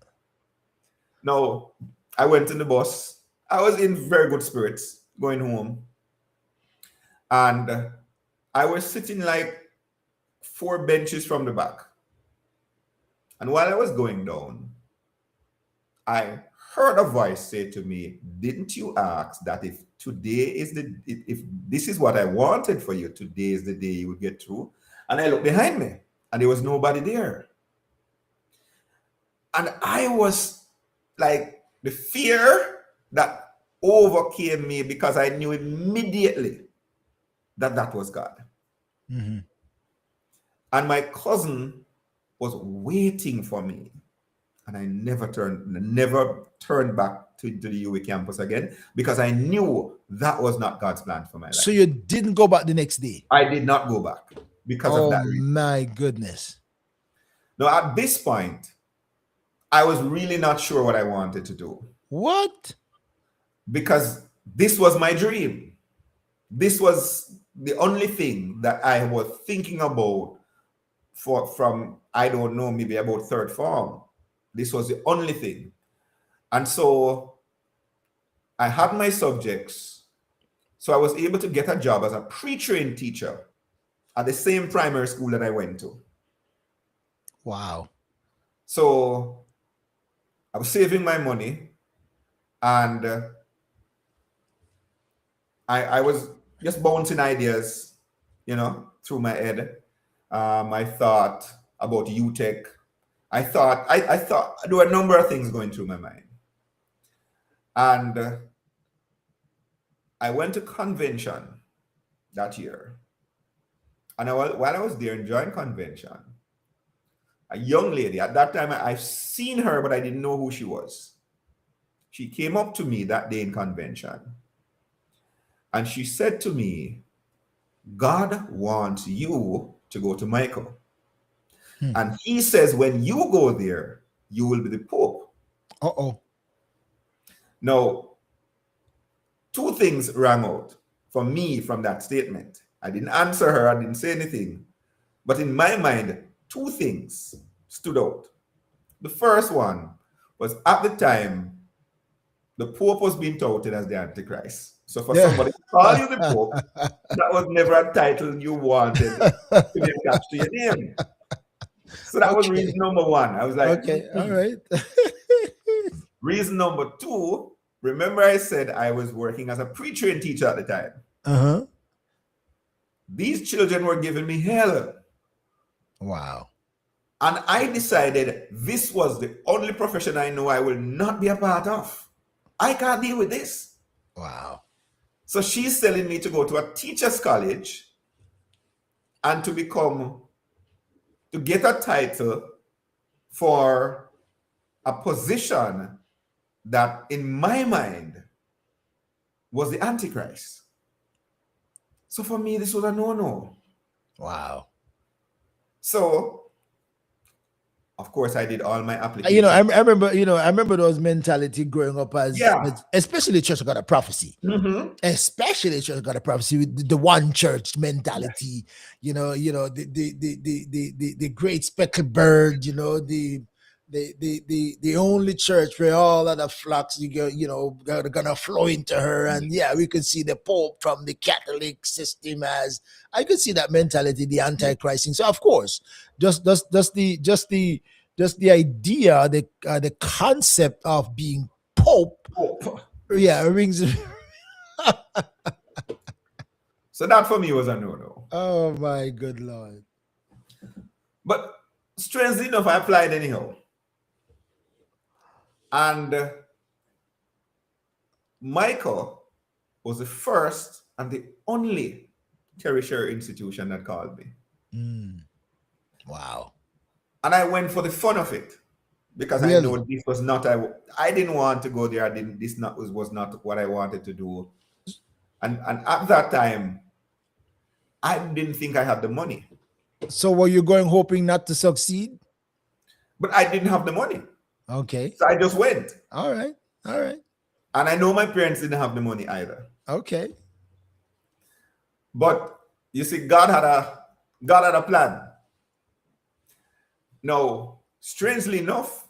Now, I went in the bus. I was in very good spirits going home. And I was sitting like 4 benches from the back. And while I was going down, I heard a voice say to me, didn't you ask that if today is if this is what I wanted for you, today is the day you would get through? And I looked behind me and there was nobody there. And I was like, the fear that overcame me because I knew immediately that that was God. Mm-hmm. And my cousin was waiting for me. And I never turned back to the UA campus again because I knew that was not God's plan for my life. So you didn't go back the next day? I did not go back because of that reason. My goodness. Now, at this point, I was really not sure what I wanted to do. What? Because this was my dream. This was the only thing that I was thinking about from, I don't know, maybe about third form. This was the only thing. And so I had my subjects. So I was able to get a job as a pre-trained teacher at the same primary school that I went to. Wow. So I was saving my money, and I was just bouncing ideas, through my head. I thought about UTech. I thought there were a number of things going through my mind. And I went to convention that year. And while I was there enjoying convention, a young lady, at that time, I've seen her, but I didn't know who she was. She came up to me that day in convention. And she said to me, God wants you to go to Michael. Hmm. And he says, when you go there, you will be the Pope. Uh-oh. Now, two things rang out for me from that statement. I didn't answer her, I didn't say anything. But in my mind, two things stood out. The first one was at the time, the Pope was being touted as the Antichrist. So for Yeah. somebody to call you the Pope, that was never a title you wanted to be attached to your name. So that was reason Okay. number one. I was like, Okay. All right. Reason number two, remember I said I was working as a pre-trained teacher at the time. Uh-huh. These children were giving me hell. Wow. And I decided this was the only profession I know I will not be a part of. I can't deal with this. Wow. So she's telling me to go to a teacher's college and to get a title for a position that in my mind was the Antichrist. So for me, this was a no-no. Wow. So, of course, I did all my You know, applications. I remember, I remember those mentality growing up Yeah. as especially Church of God of Prophecy. Mm-hmm. Especially Church of God of Prophecy with the one church Yes. mentality, the great speckled bird, the only church where all other flocks are gonna flow into her. And yeah, we could see the Pope from the Catholic system as I could see that mentality, the antichrist. So of course, just the idea, the concept of being Pope, Oh, yeah, yes. rings. So that for me was a no-no. Oh my good Lord. But strangely enough, I applied anyhow. And Michael was the first and the only tertiary institution that called me. Mm. Wow. And I went for the fun of it because I Really? know this was not I didn't want to go there. I didn't this not was not what I wanted to do. And at that time, I didn't think I had the money. So were you going hoping not to succeed? But I didn't have the money. Okay. So I just went. All right. All right. And I know my parents didn't have the money either. Okay. But you see, God had a plan. Now, strangely enough,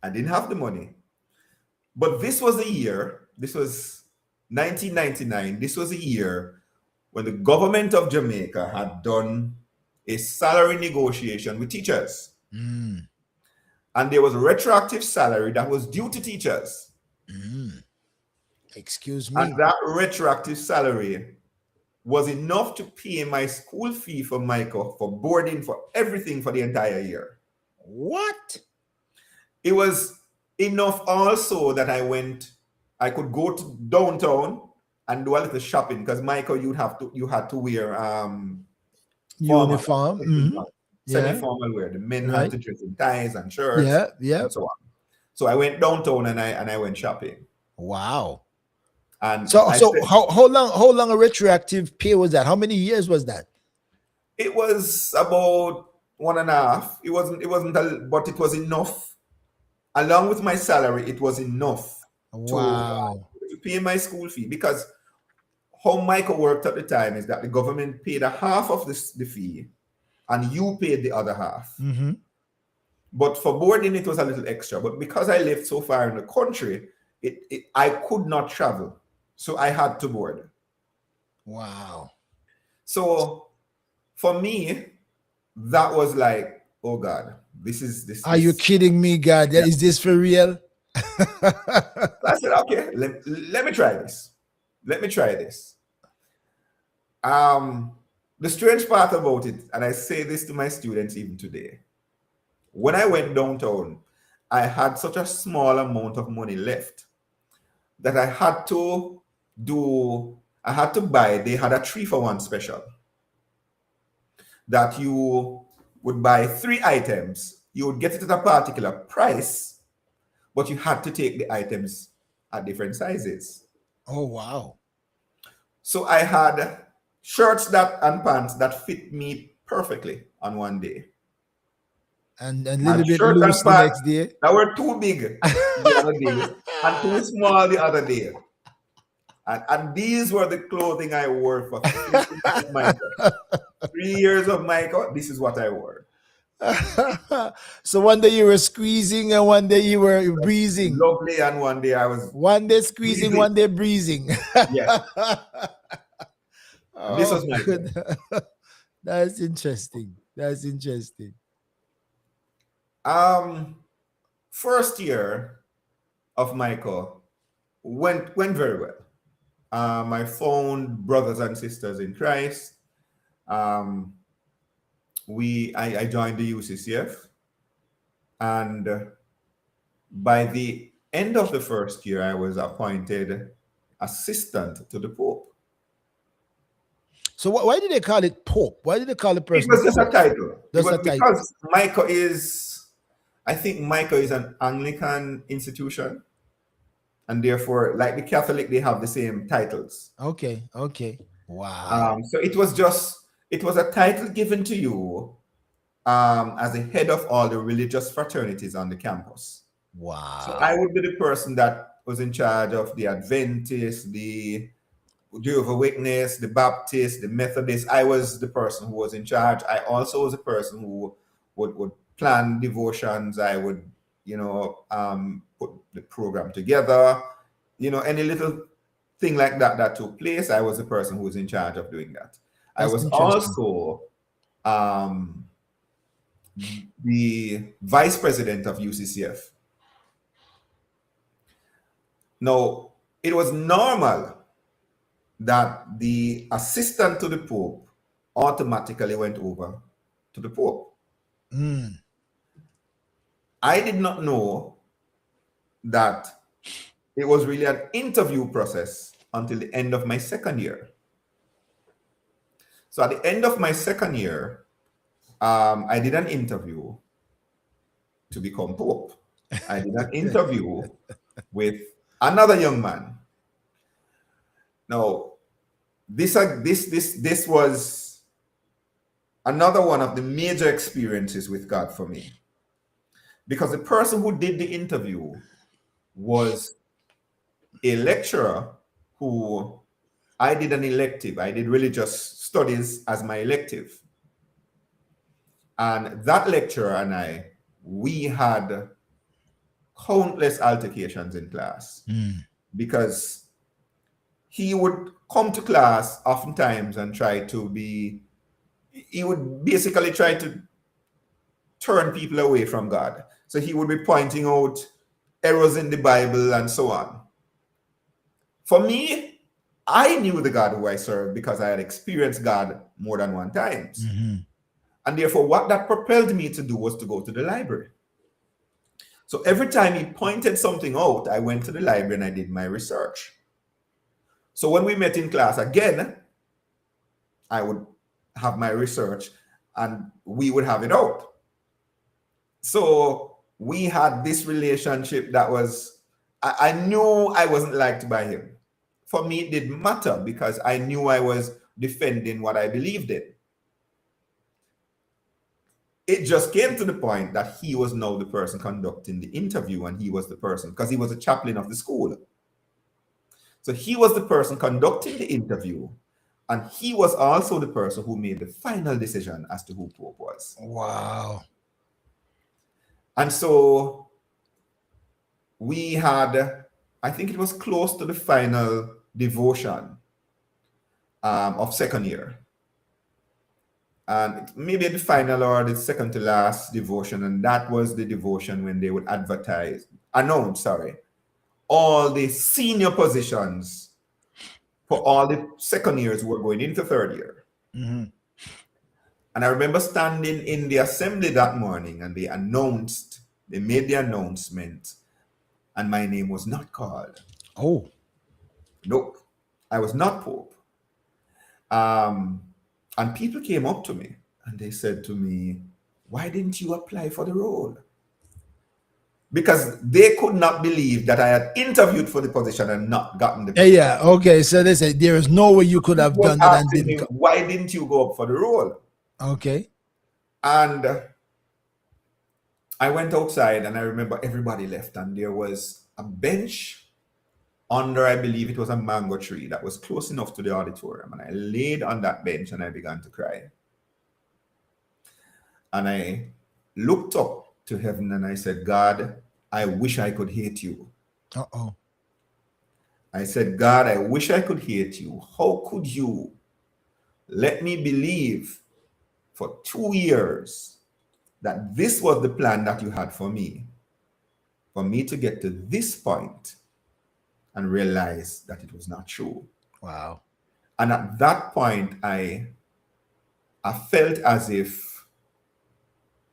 I didn't have the money. But this was this was 1999, this was a year when the government of Jamaica had done a salary negotiation with teachers. Mm. And there was a retroactive salary that was due to teachers. Mm. Excuse And me. that retroactive salary was enough to pay my school fee for Michael, for boarding, for everything for the entire year. What? It was enough also that I could go to downtown and do a little shopping because Michael, you had to wear formal, Uniform. Mm-hmm. Yeah. semi-formal wear. The men had Right. to dress in ties and shirts Yeah. Yeah. and so on. So I went downtown and I went shopping. Wow. And So I so said how long a retroactive pay was that? How many years was that? it was about 1.5. But it was enough. Along with my salary, it was enough Wow. to pay my school fee because how Michael worked at the time is that the government paid a half of the fee and you paid the other half. Mm-hmm. But for boarding, it was a little extra. But because I lived so far in the country, I could not travel. So I had to board. Wow. So for me, that was like, oh God, this is this. Are you this. kidding me, God? Yeah. Is this for real? I said, okay, let me try this. Let me try this. The strange part about it, and I say this to my students even today, when I went downtown, I had such a small amount of money left that I had to buy, they had a 3-for-1 special that you would buy 3 items. You would get it at a particular price, but you had to take the items at different sizes. Oh wow. So I had shirts that and pants that fit me perfectly on one day. And a I little had bit shirts loose and the pants next day. that were too big the other day and too small the other day. And these were the clothing I wore for 3 years of my 3 years of Michael. This is what I wore. So one day you were squeezing and one day you were breezing. Lovely, and one day I was One day squeezing, breezy. one day breezing. Yes, and this Oh, was Michael. good. That's interesting. That's interesting. Um, First year of Michael went very well. I found brothers and sisters in Christ. Um, I joined the UCCF, and by the end of the first year, I was appointed assistant to the Pope. So why did they call it Pope? Why did they call the It person was just a Pope? title. It That's was a title. because Michael is, I think Michael is an Anglican institution, and therefore, like the Catholic, they have the same titles. Okay, okay. Wow. So it was a title given to you as the head of all the religious fraternities on the campus. So I Wow. would be the person that was in charge of the Adventists, the Jehovah's Witness, the Baptist, the Methodist. I was the person who was in charge. I also was a person who would plan devotions. I would, put the program together. Any little thing like that that took place, I was the person who was in charge of doing that. I That's was interesting. also um, the vice president of UCCF. Now, it was normal that the assistant to the Pope automatically went over to the Pope. Mm. I did not know that it was really an interview process until the end of my second year. So at the end of my second year, I did an interview to become Pope. I did an interview with another young man. Now, this was another one of the major experiences with God for me, because the person who did the interview was a lecturer who I did an elective. I did religious studies as my elective. And that lecturer and we had countless altercations in class Mm. because he would come to class oftentimes and he would basically try to turn people away from God. So he would be pointing out errors in the Bible and so on. For me, I knew the God who I served because I had experienced God more than one times. Mhm. And therefore, what that propelled me to do was to go to the library. So every time he pointed something out, I went to the library and I did my research. So when we met in class again, I would have my research and we would have it out. So we had this relationship that was, I knew I wasn't liked by him. For me, it didn't matter because I knew I was defending what I believed in. It just came to the point that he was now the person conducting the interview, and he was the person, because he was a chaplain of the school. So he was the person conducting the interview, and he was also the person who made the final decision as to who Pope was. Wow. And so we had, I think it was close to the final devotion of second year. And maybe the final or the second to last devotion. And that was the devotion when they would announce, all the senior positions for all the second years who were going into third year. Mm-hmm. And I remember standing in the assembly that morning and they made the announcement, and my name was not called. Oh. Nope, I was not Pope. And people came up to me and they said to me, "Why didn't you apply for the role?" because they could not believe that I had interviewed for the position and not gotten the Yeah, position. yeah. Okay, so they said there is no way you could He have was done that and asking didn't me, come. why didn't you go up for the role? Okay. And I went outside and I remember everybody left and there was a bench under, I believe it was a mango tree that was close enough to the auditorium. And I laid on that bench and I began to cry. And I looked up to heaven and I said, God, I wish I could hate you. Uh-oh. I said, God, I wish I could hate you. How could you let me believe for 2 years that this was the plan that you had for me to get to this point and realize that it was not true. Wow. And at that point, I felt as if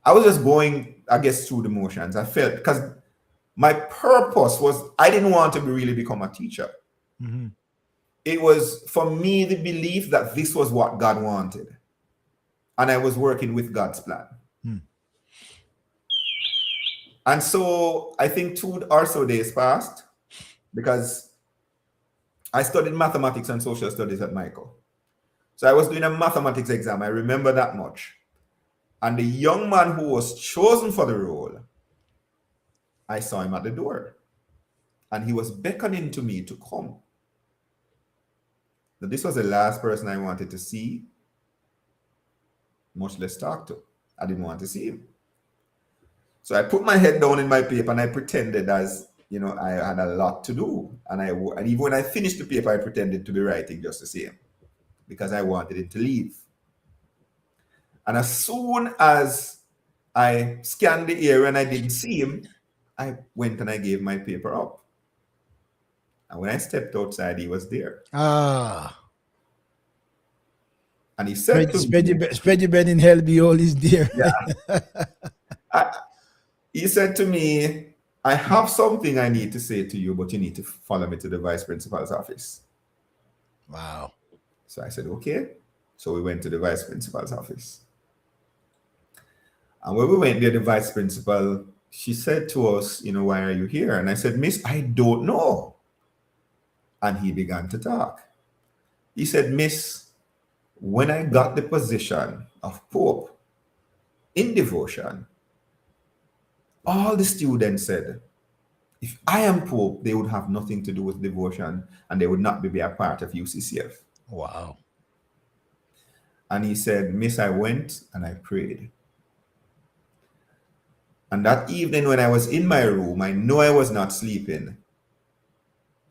I was just going, I guess, through the motions. I felt because my purpose was I didn't want to really become a teacher. Mm-hmm. It was for me the belief that this was what God wanted. And I was working with God's plan. Hmm. And so I think 2 or so days passed because I studied mathematics and social studies at Michael. So I was doing a mathematics exam. I remember that much. And the young man who was chosen for the role, I saw him at the door. And he was beckoning to me to come. Now, this was the last person I wanted to see, much less talk to. I didn't want to see him. So I put my head down in my paper and I pretended as, I had a lot to do. And even when I finished the paper, I pretended to be writing just to see him because I wanted him to leave. And as soon as I scanned the area and I didn't see him, I went and I gave my paper up. And when I stepped outside, he was there. Ah. And he said to me, Spread your bed in hell, behold is there. yeah, he said to me, I have something I need to say to you, but you need to follow me to the vice principal's office. Wow. So I said, okay. So we went to the vice principal's office. And when we went there, the vice principal, she said to us, why are you here? And I said, Miss, I don't know. And he began to talk. He said, Miss, when I got the position of Pope in devotion, all the students said, if I am Pope, they would have nothing to do with devotion and they would not be a part of UCCF. Wow. And he said, Miss, I went and I prayed. And that evening when I was in my room, I know I was not sleeping.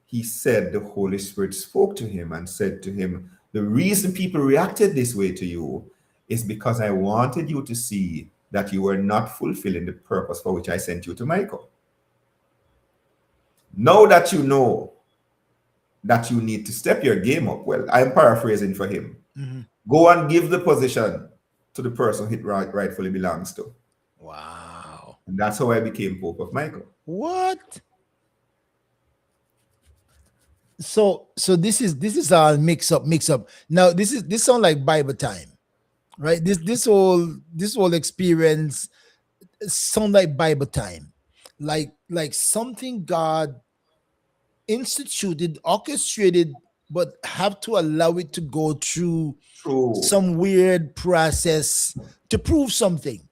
He said the Holy Spirit spoke to him and said to him, the reason people reacted this way to you is because I wanted you to see that you were not fulfilling the purpose for which I sent you to Michael. Now that you know that you need to step your game up, well, I'm paraphrasing for him. Mm-hmm. Go and give the position to the person it rightfully belongs to. Wow. And that's how I became Pope of Michael. What? So this is all mix up. Now this sound like Bible time, right? This whole experience sound like Bible time, like something God instituted, orchestrated, but have to allow it to go through True. some weird process to prove something.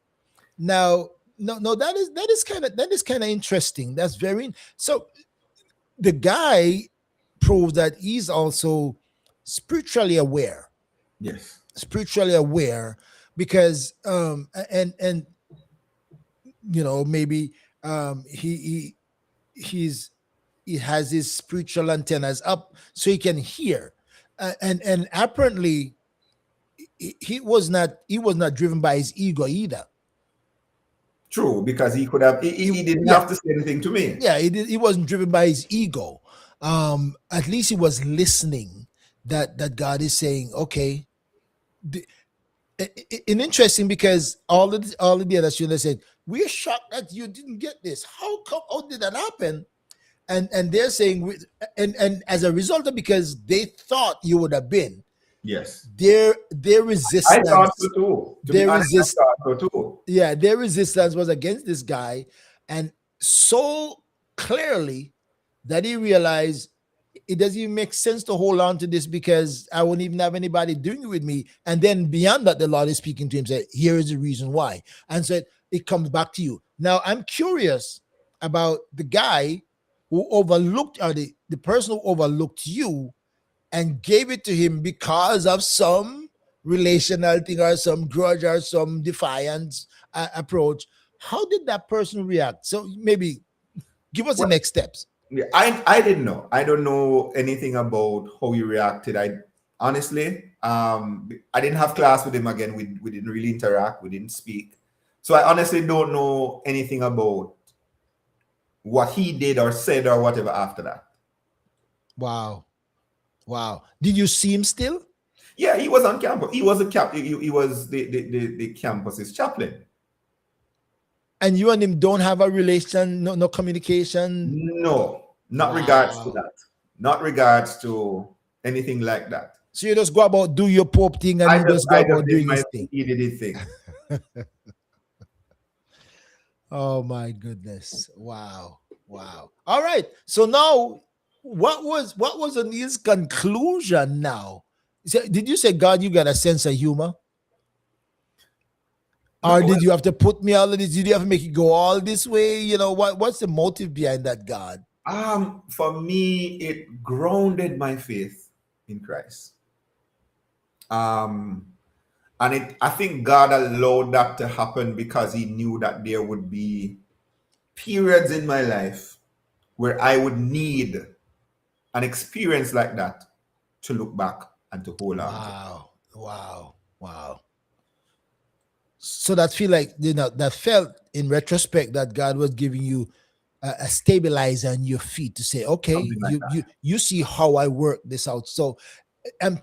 Now, no, that is kind of interesting. That's very so. The guy proves that he's also spiritually aware, Yes. because and maybe he's he has his spiritual antennas up so he can hear, and apparently he was not driven by his ego either. True, because he could have, he didn't Yeah, have to say anything to me. yeah, he wasn't driven by his ego. At least he was listening, that God is saying, okay. And interesting, because all of the other students said, we're shocked that you didn't get this. How did that happen? And they're saying, and as a result of, because they thought you would have been, Yes. their I thought so resistance too. To be their honest, I resist thought so too. yeah, their resistance was against this guy. And so clearly that he realized it doesn't even make sense to hold on to this because I wouldn't even have anybody doing it with me. And then beyond that, the Lord is speaking to him, said, here is the reason why. And said, it comes back to you. Now, I'm curious about the guy who overlooked, or the person who overlooked you and gave it to him because of some relational thing or some grudge or some defiance approach. How did that person react? So maybe give us the Well, next steps. yeah, I didn't know. I don't know anything about how he reacted. I honestly, I didn't have class with him again. We didn't really interact. We didn't speak. So I honestly don't know anything about what he did or said or whatever after that. Wow. Wow. Did you see him still? Yeah, he was on campus. He was a cap. He was the campus's chaplain. And you and him don't have a relation, no communication. No, not regards to Wow. that. Not regards to anything like that. So you just go about do your Pope thing and I he just just go I just about did doing my his thing. thing. He did his thing. Oh my goodness. Wow. Wow. All right. So now what was Oniel's conclusion now? Did you say, God, you got a sense of humor? No, Or well, did you have to put me all of this? Did you have to make it go all this way? What's the motive behind that, God? for me, it grounded my faith in Christ. Um, and I think God allowed that to happen because He knew that there would be periods in my life where I would need an experience like that to look back and to hold on to. Wow. Wow. Wow. So that feel like, that felt in retrospect that God was giving you a stabilizer on your feet to say, okay, Something like you see how I work this out. So I'm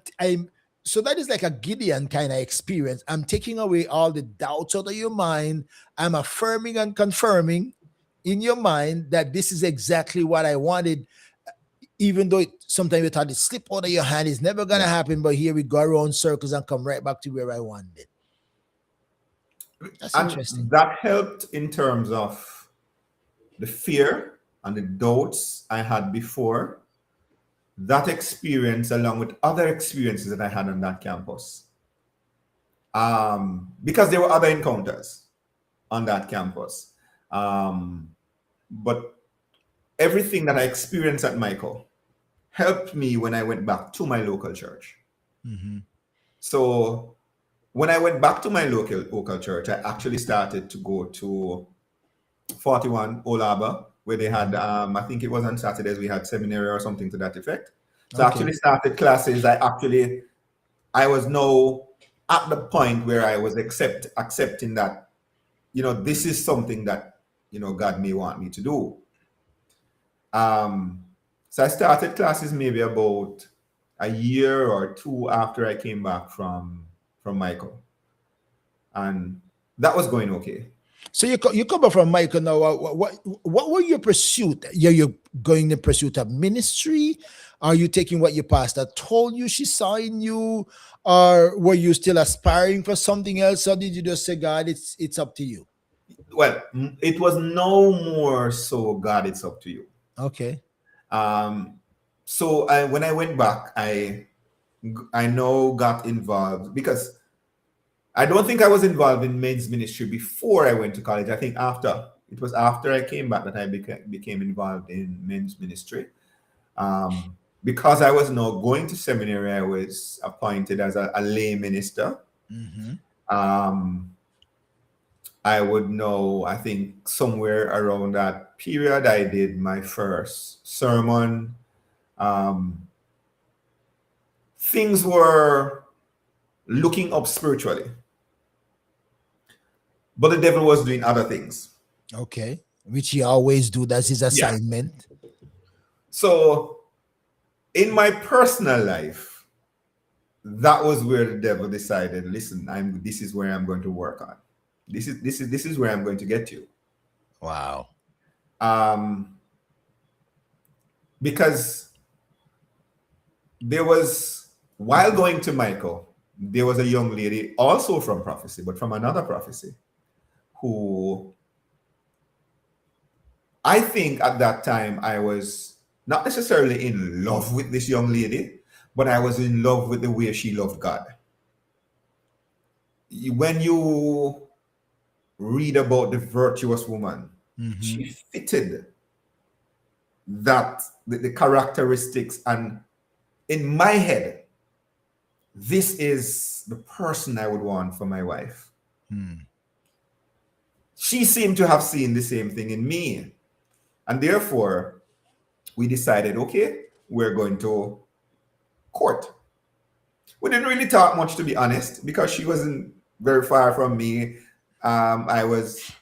so that is like a Gideon kind of experience. I'm taking away all the doubts out of your mind. I'm affirming and confirming in your mind that this is exactly what I wanted, even though sometimes you thought it slip out of your hand, it's never gonna that. happen. But here we go around circles and come right back to where I wanted. That's And interesting. that helped in terms of the fear and the doubts I had before. That experience, along with other experiences that I had on that campus, because there were other encounters on that campus. But everything that I experienced at Michael helped me when I went back to my local church. Mm-hmm. So when I went back to my local church, I actually started to go to 41 Olaba, where they had, I think it was on Saturdays, we had seminary or something to that effect. So I Okay. actually started classes. I was now at the point where I was accepting that, this is something that, God may want me to do. So I started classes maybe about a year or two after I came back from Michael. And that was going okay. So you come up from Michael now. What were your pursuit? You're going the pursuit of ministry? Are you taking what your pastor told you she saw in you, or were you still aspiring for something else? Or did you just say, God, it's up to you? Well, it was no more so, God, it's up to you. Okay. So when I went back, I now got involved because I don't think I was involved in men's ministry before I went to college. I think it was after I came back that I became involved in men's ministry. Because I was now going to seminary, I was appointed as a lay minister. Mm-hmm. I would know, I think somewhere around that period, I did my first sermon. Things were looking up spiritually, but the devil was doing other things. Okay. Which he always do. That's his Yeah. assignment. So in my personal life, that was where the devil decided, listen, this is where I'm going to work on. This is where I'm going to get you. Wow. Because while going to Michael, there was a young lady also from prophecy, but from another prophecy, who I think at that time I was not necessarily in love with this young lady, but I was in love with the way she loved God. When you read about the virtuous woman, Mm-hmm. she fitted that the characteristics, and in my head, this is the person I would want for my wife. Mm. She seemed to have seen the same thing in me, and therefore we decided, okay, we're going to court. We didn't really talk much, to be honest, because she wasn't very far from me. I was.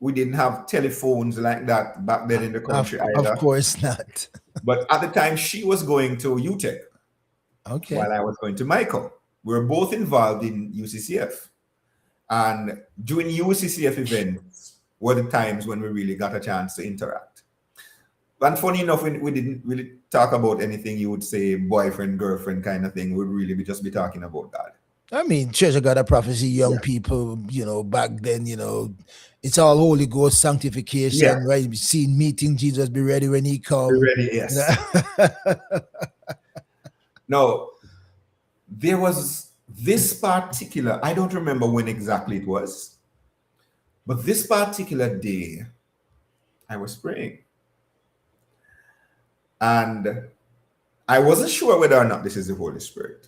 We didn't have telephones like that back then in the country Of either. course not. But at the time, she was going to UTech Okay. while I was going to Michael. We were both involved in UCCF. And during UCCF events were the times when we really got a chance to interact. And funny enough, we didn't really talk about anything you would say boyfriend, girlfriend kind of thing. We'd really just be talking about God. I mean, Church of God of Prophecy, young Yeah. people, back then, it's all Holy Ghost Yeah. sanctification, right? Seeing meeting Jesus, be ready when he Be come. ready, yes. Now, there was this particular, I don't remember when exactly it was, but this particular day, I was praying. And I wasn't sure whether or not this is the Holy Spirit.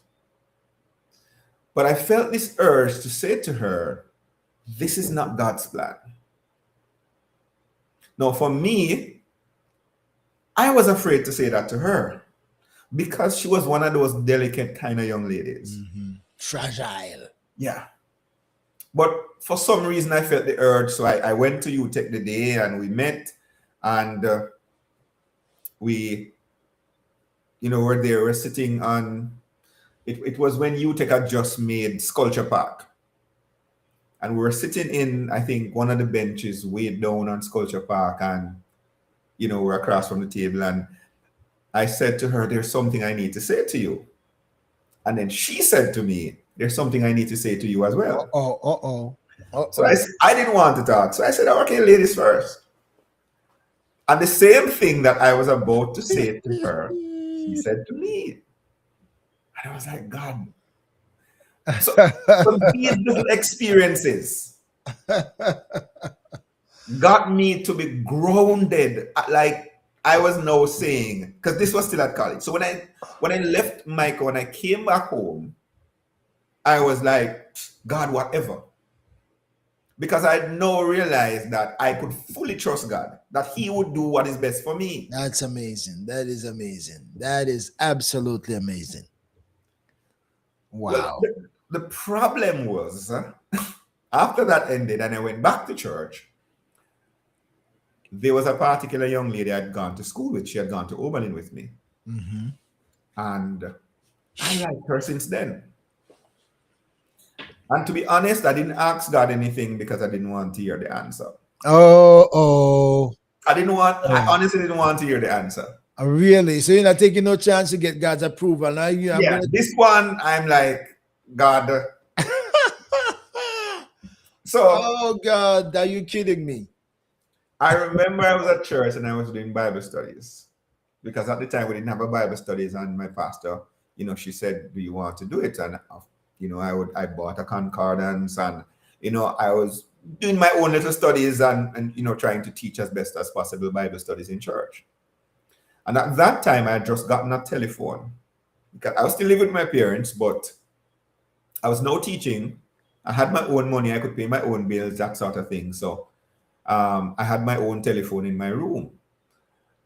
But I felt this urge to say to her, this is not God's plan. Now, for me, I was afraid to say that to her because she was one of those delicate kind of young ladies. Mm-hmm. Fragile. Yeah. But for some reason, I felt the urge. So I went to UTech the day and we met, and we, were there. We're sitting on, it was when UTech had just made Sculpture Park. And we were sitting in, I think, one of the benches way down on Sculpture Park, and, we're across from the table. And I said to her, there's something I need to say to you. And then she said to me, there's something I need to say to you as well. So I didn't want to talk. So I said, okay, ladies first. And the same thing that I was about to say to her, she said to me. And I was like, God. So these little experiences got me to be grounded, like I was now saying, because this was still at college. So when I left Michael, when I came back home, I was like, God, whatever. Because I now realized that I could fully trust God, that He would do what is best for me. That's amazing. That is amazing. That is absolutely amazing. Wow. Well, the problem was, after that ended and I went back to church, there was a particular young lady I'd gone to school with. She had gone to Oberlin with me. Mm-hmm. And I liked her since then. And to be honest, I didn't ask God anything because I didn't want to hear the answer. I honestly didn't want to hear the answer. Really? So you're not taking no chance to get God's approval? Now This one, I'm like, God. So, oh God, are you kidding me? I remember I was at church and I was doing Bible studies, because at the time we didn't have a Bible studies, and my pastor, she said, do you want to do it? And I bought a concordance, and I was doing my own little studies and trying to teach as best as possible Bible studies in church. And at that time, I had just gotten a telephone, because I was still living with my parents, but I was now teaching. I had my own money. I could pay my own bills, that sort of thing. So I had my own telephone in my room.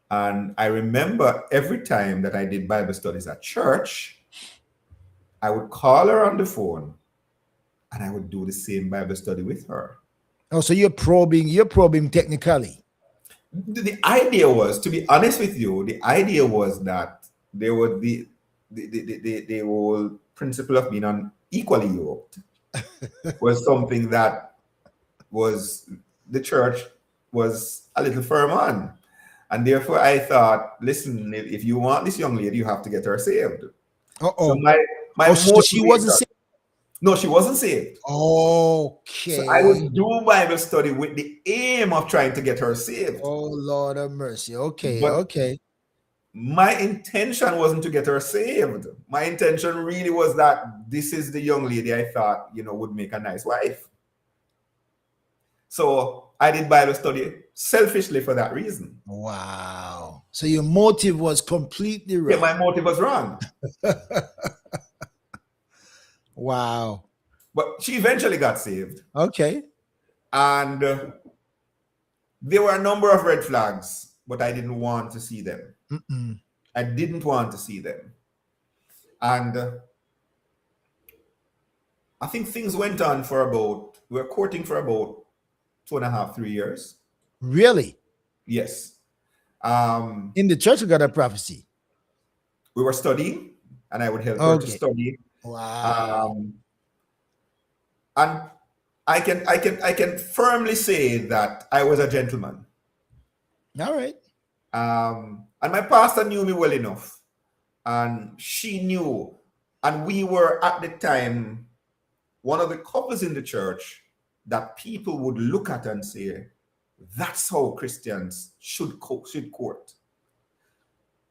And I remember every time that I did Bible studies at church, I would call her on the phone and I would do the same Bible study with her. Oh, so you're probing technically. The idea was, to be honest with you, the idea was that there would be the whole principle of being unequally yoked was something that was the church was a little firm on. And therefore I thought, listen, if you want this young lady, you have to get her saved. Uh-oh. So my so she wasn't saved. No, she wasn't saved. So I Okay. would do Bible study with the aim of trying to get her saved. Oh Lord of mercy. Okay, But okay. my intention wasn't to get her saved. My intention really was that this is the young lady I thought, would make a nice wife. So I did Bible study selfishly for that reason. Wow. So your motive was completely Yeah, my wrong. motive was wrong. Wow. But she eventually got saved. Okay. And there were a number of red flags, but I didn't want to see them. Mm-mm. I didn't want to see them. And I think things went on for we were courting for about 2.5, 3 years. Really? Yes. Um, In the church, you got a prophecy. we were studying, and I would help her to Okay. study. Wow. Um, and I can firmly say that I was a gentleman. All right. And my pastor knew me well enough, and she knew, and we were at the time one of the couples in the church that people would look at and say, that's how Christians should court.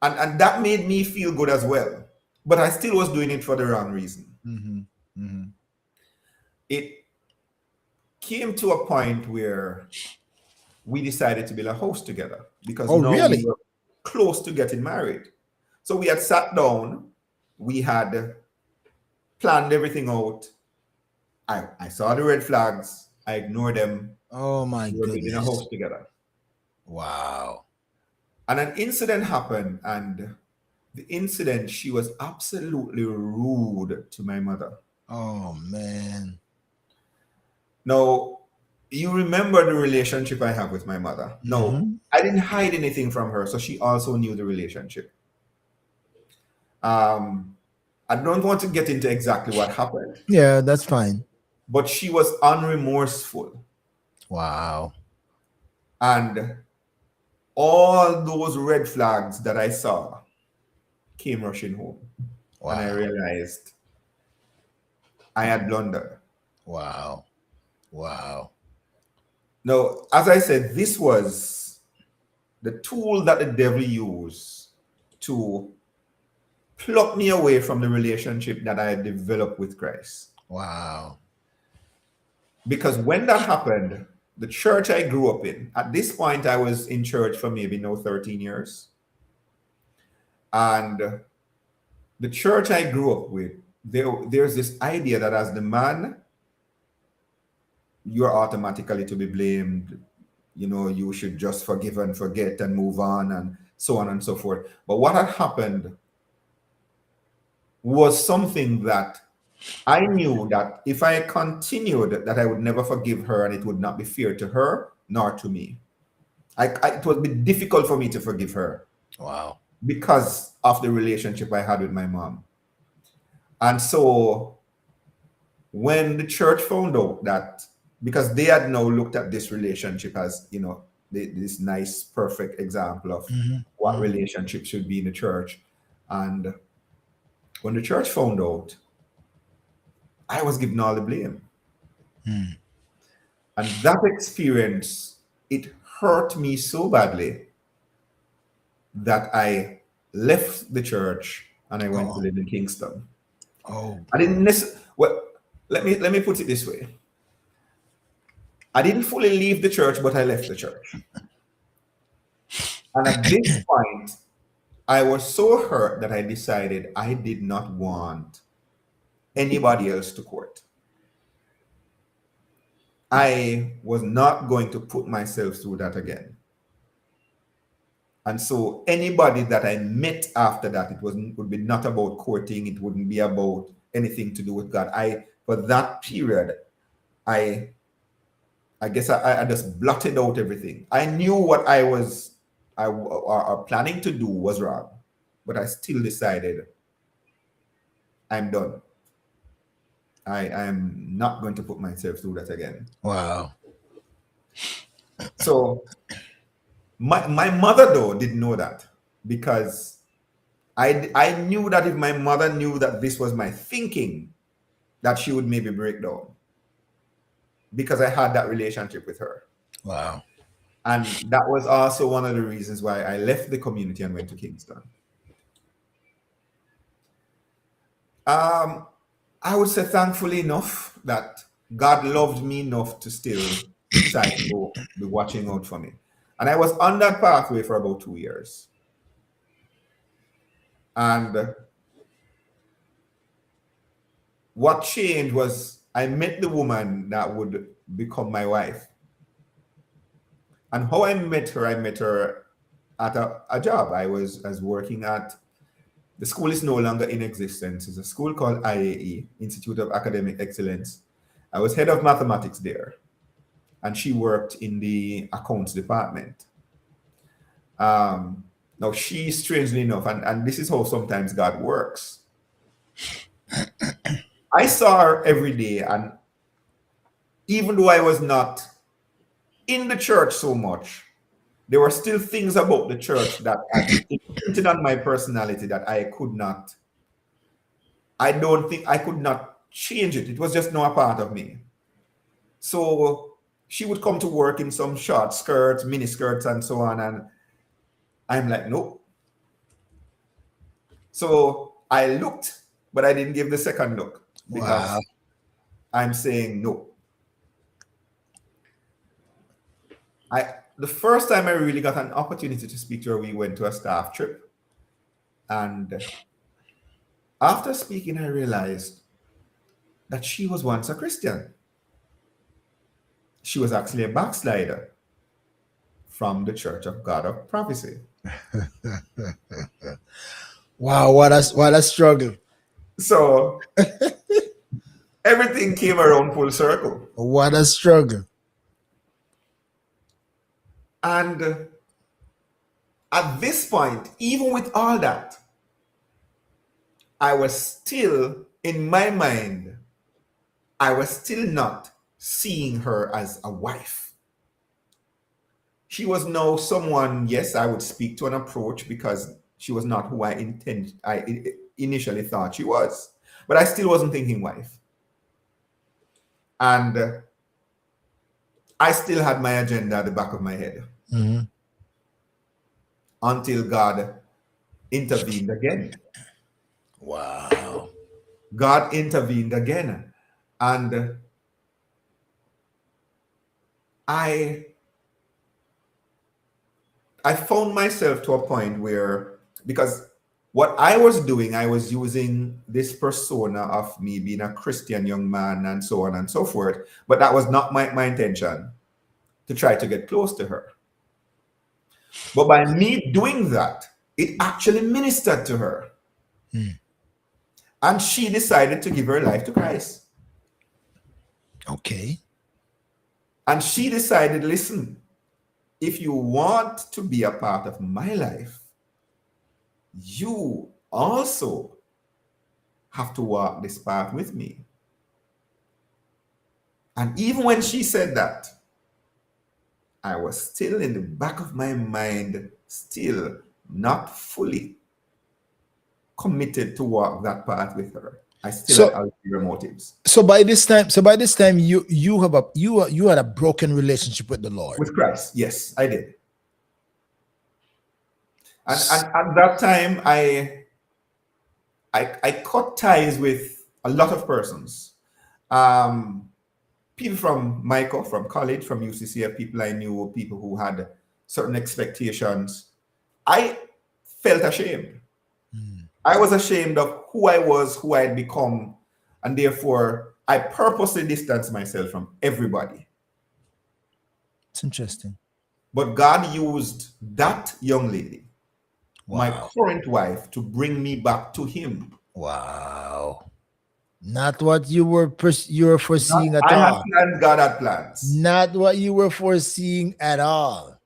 And that made me feel good as well. But I still was doing it for the wrong reason. Mm-hmm. Mm-hmm. It came to a point where we decided to build a house together because Oh, now we really? were close to getting married. So we had sat down, we had planned everything out. I saw the red flags, I ignored them. Oh my We were building a goodness. house together. Wow. And an incident happened, and the incident, she was absolutely rude to my mother. Oh man. Now, you remember the relationship I have with my mother. No, Mm-hmm. I didn't hide anything from her, so she also knew the relationship. Um, I don't want to get into exactly what happened, Yeah, that's fine. but she was unremorseful. Wow. And all those red flags that I saw came rushing home. And I Wow. realized I had blundered. Wow. Wow. Now, as I said, this was the tool that the devil used to pluck me away from the relationship that I had developed with Christ. Wow. Because when that happened, the church I grew up in, at this point, I was in church for maybe 13 years. And the church I grew up with, there's this idea that as the man, you're automatically to be blamed. You should just forgive and forget and move on and so on and so forth. But what had happened was something that I knew that if I continued, that I would never forgive her, and it would not be fair to her nor to me. It would be difficult for me to forgive her Wow. because of the relationship I had with my mom. And so when the church found out that, because they had now looked at this relationship as, this nice, perfect example of Mm-hmm. what Mm-hmm. relationship should be in the church. And when the church found out, I was given all the blame. Mm. And that experience, it hurt me so badly that I left the church and I went to Oh. live in Kingston. Oh. I didn't necessarily, well, let me put it this way. I didn't fully leave the church, but I left the church. And at this point, I was so hurt that I decided I did not want anybody else to court. I was not going to put myself through that again. And so anybody that I met after that, would be not about courting. It wouldn't be about anything to do with God. For that period, I guess I just blotted out everything. I knew what I was planning to do was wrong, but I still decided I'm done. I am not going to put myself through that again. Wow. So my mother though didn't know that, because I knew that if my mother knew that this was my thinking, that she would maybe break down because I had that relationship with her. Wow. And that was also one of the reasons why I left the community and went to Kingston. Um, I would say thankfully enough that God loved me enough to still decide to be watching out for me. And I was on that pathway for about 2 years. And what changed was I met the woman that would become my wife. And how I met her at a job. I was working at the school is no longer in existence. It's a school called IAE, Institute of Academic Excellence. I was head of mathematics there, and she worked in the accounts department. Now, she, strangely enough, and this is how sometimes God works. I saw her every day, and even though I was not in the church so much, there were still things about the church that had imprinted on my personality that I don't think I could not change it. It was just not a part of me. So she would come to work in some short skirts, mini skirts, and so on. And I'm like, nope. So I looked, but I didn't give the second look because Wow. I'm saying no. The first time I really got an opportunity to speak to her, we went to a staff trip. And after speaking, I realized that she was once a Christian. She was actually a backslider from the Church of God of Prophecy. Wow, what a struggle. So everything came around full circle. What a struggle. And at this point, even with all that, I was still, in my mind, I was still not seeing her as a wife. She was now someone, yes, I would speak to and approach because she was not who I initially thought she was. But I still wasn't thinking wife. And I still had my agenda at the back of my head. Mm-hmm. Until God intervened again. Wow. God intervened again. And I found myself to a point where, because what I was doing, I was using this persona of me being a Christian young man and so on and so forth. But that was not my intention, to try to get close to her. But by me doing that, it actually ministered to her. And she decided to give her life to Christ. Okay. And she decided, listen, if you want to be a part of my life, you also have to walk this path with me. And even when she said that, I was still in the back of my mind, still not fully committed to walk that path with her. I still had ulterior motives. So by this time, you had a broken relationship with the Lord. With Christ, yes, I did. And at that time, I cut ties with a lot of persons. People from Michael, from college, from UCCF, people I knew, people who had certain expectations. I felt ashamed. I was ashamed of who I was, who I had become, and therefore I purposely distanced myself from everybody. It's interesting. But God used that young lady, my current wife, to bring me back to Him. Wow. Not what you were foreseeing at all. I had plans, God had plans. Not what you were foreseeing at all.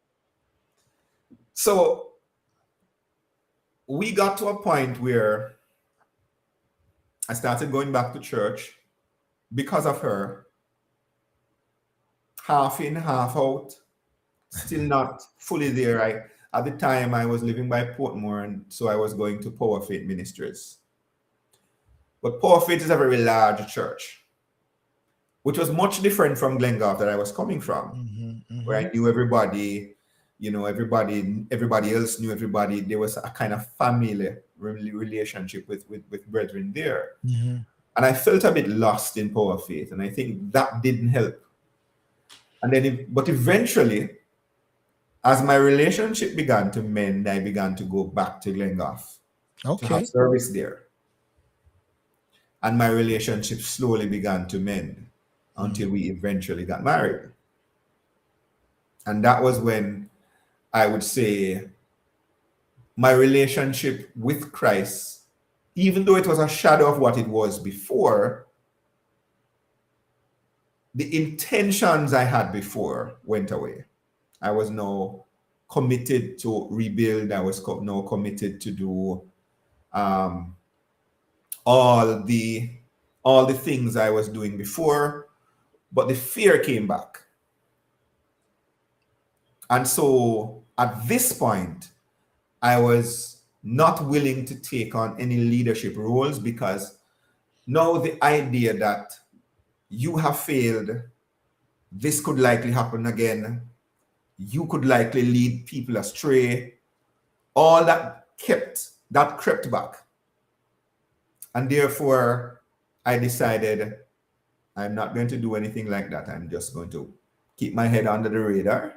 So we got to a point where I started going back to church because of her. Half in, half out. Still not fully there. At the time, I was living by Portmore, and so I was going to Power Faith Ministries. But Power Faith is a very large church, which was much different from Glengarth that I was coming from, Mhm, where I mhm, knew everybody, everybody else knew everybody. There was a kind of family relationship with brethren there. mhm. And I felt a bit lost in Power Faith, and I think that didn't help. And then, but eventually, as my relationship began to mend, I began to go back to Glengarth to have Okay. service there. And my relationship slowly began to mend until Mm. we eventually got married. And that was when I would say my relationship with Christ, even though it was a shadow of what it was before, the intentions I had before went away. I was now committed to rebuild. I was now committed to do um, all the all the things I was doing before, but the fear came back. And so at this point, I was not willing to take on any leadership roles because now the idea that you have failed, this could likely happen again, you could likely lead people astray, all that crept back. And therefore, I decided I'm not going to do anything like that. I'm just going to keep my head under the radar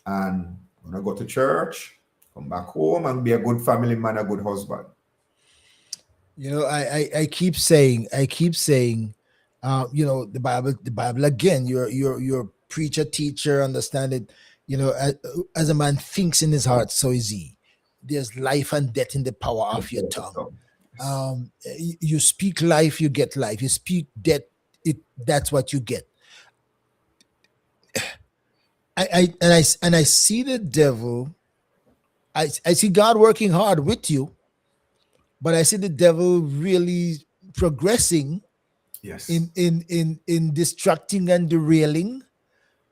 and I'm going to go to church, come back home, and be a good family man, a good husband. I keep saying, the Bible again. You're preacher, teacher, understand it. As a man thinks in his heart, so is he. There's life and death in the power of your tongue. Yes. You speak life, you get life. You speak death, that's what you get. I see the devil. I see God working hard with you, but I see the devil really progressing Yes. in distracting and derailing,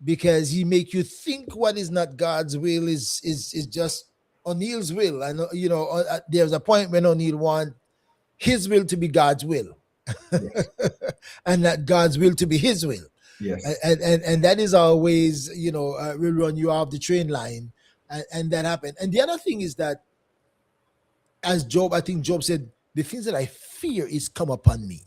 because he make you think what is not God's will is just O'Neill's will. I know, there's a point when O'Neill want his will to be God's will, Yes. and not God's will to be his will. Yes. And that is always, will run you off the train line, and that happened. And the other thing is that, as Job, I think Job said, the things that I fear is come upon me.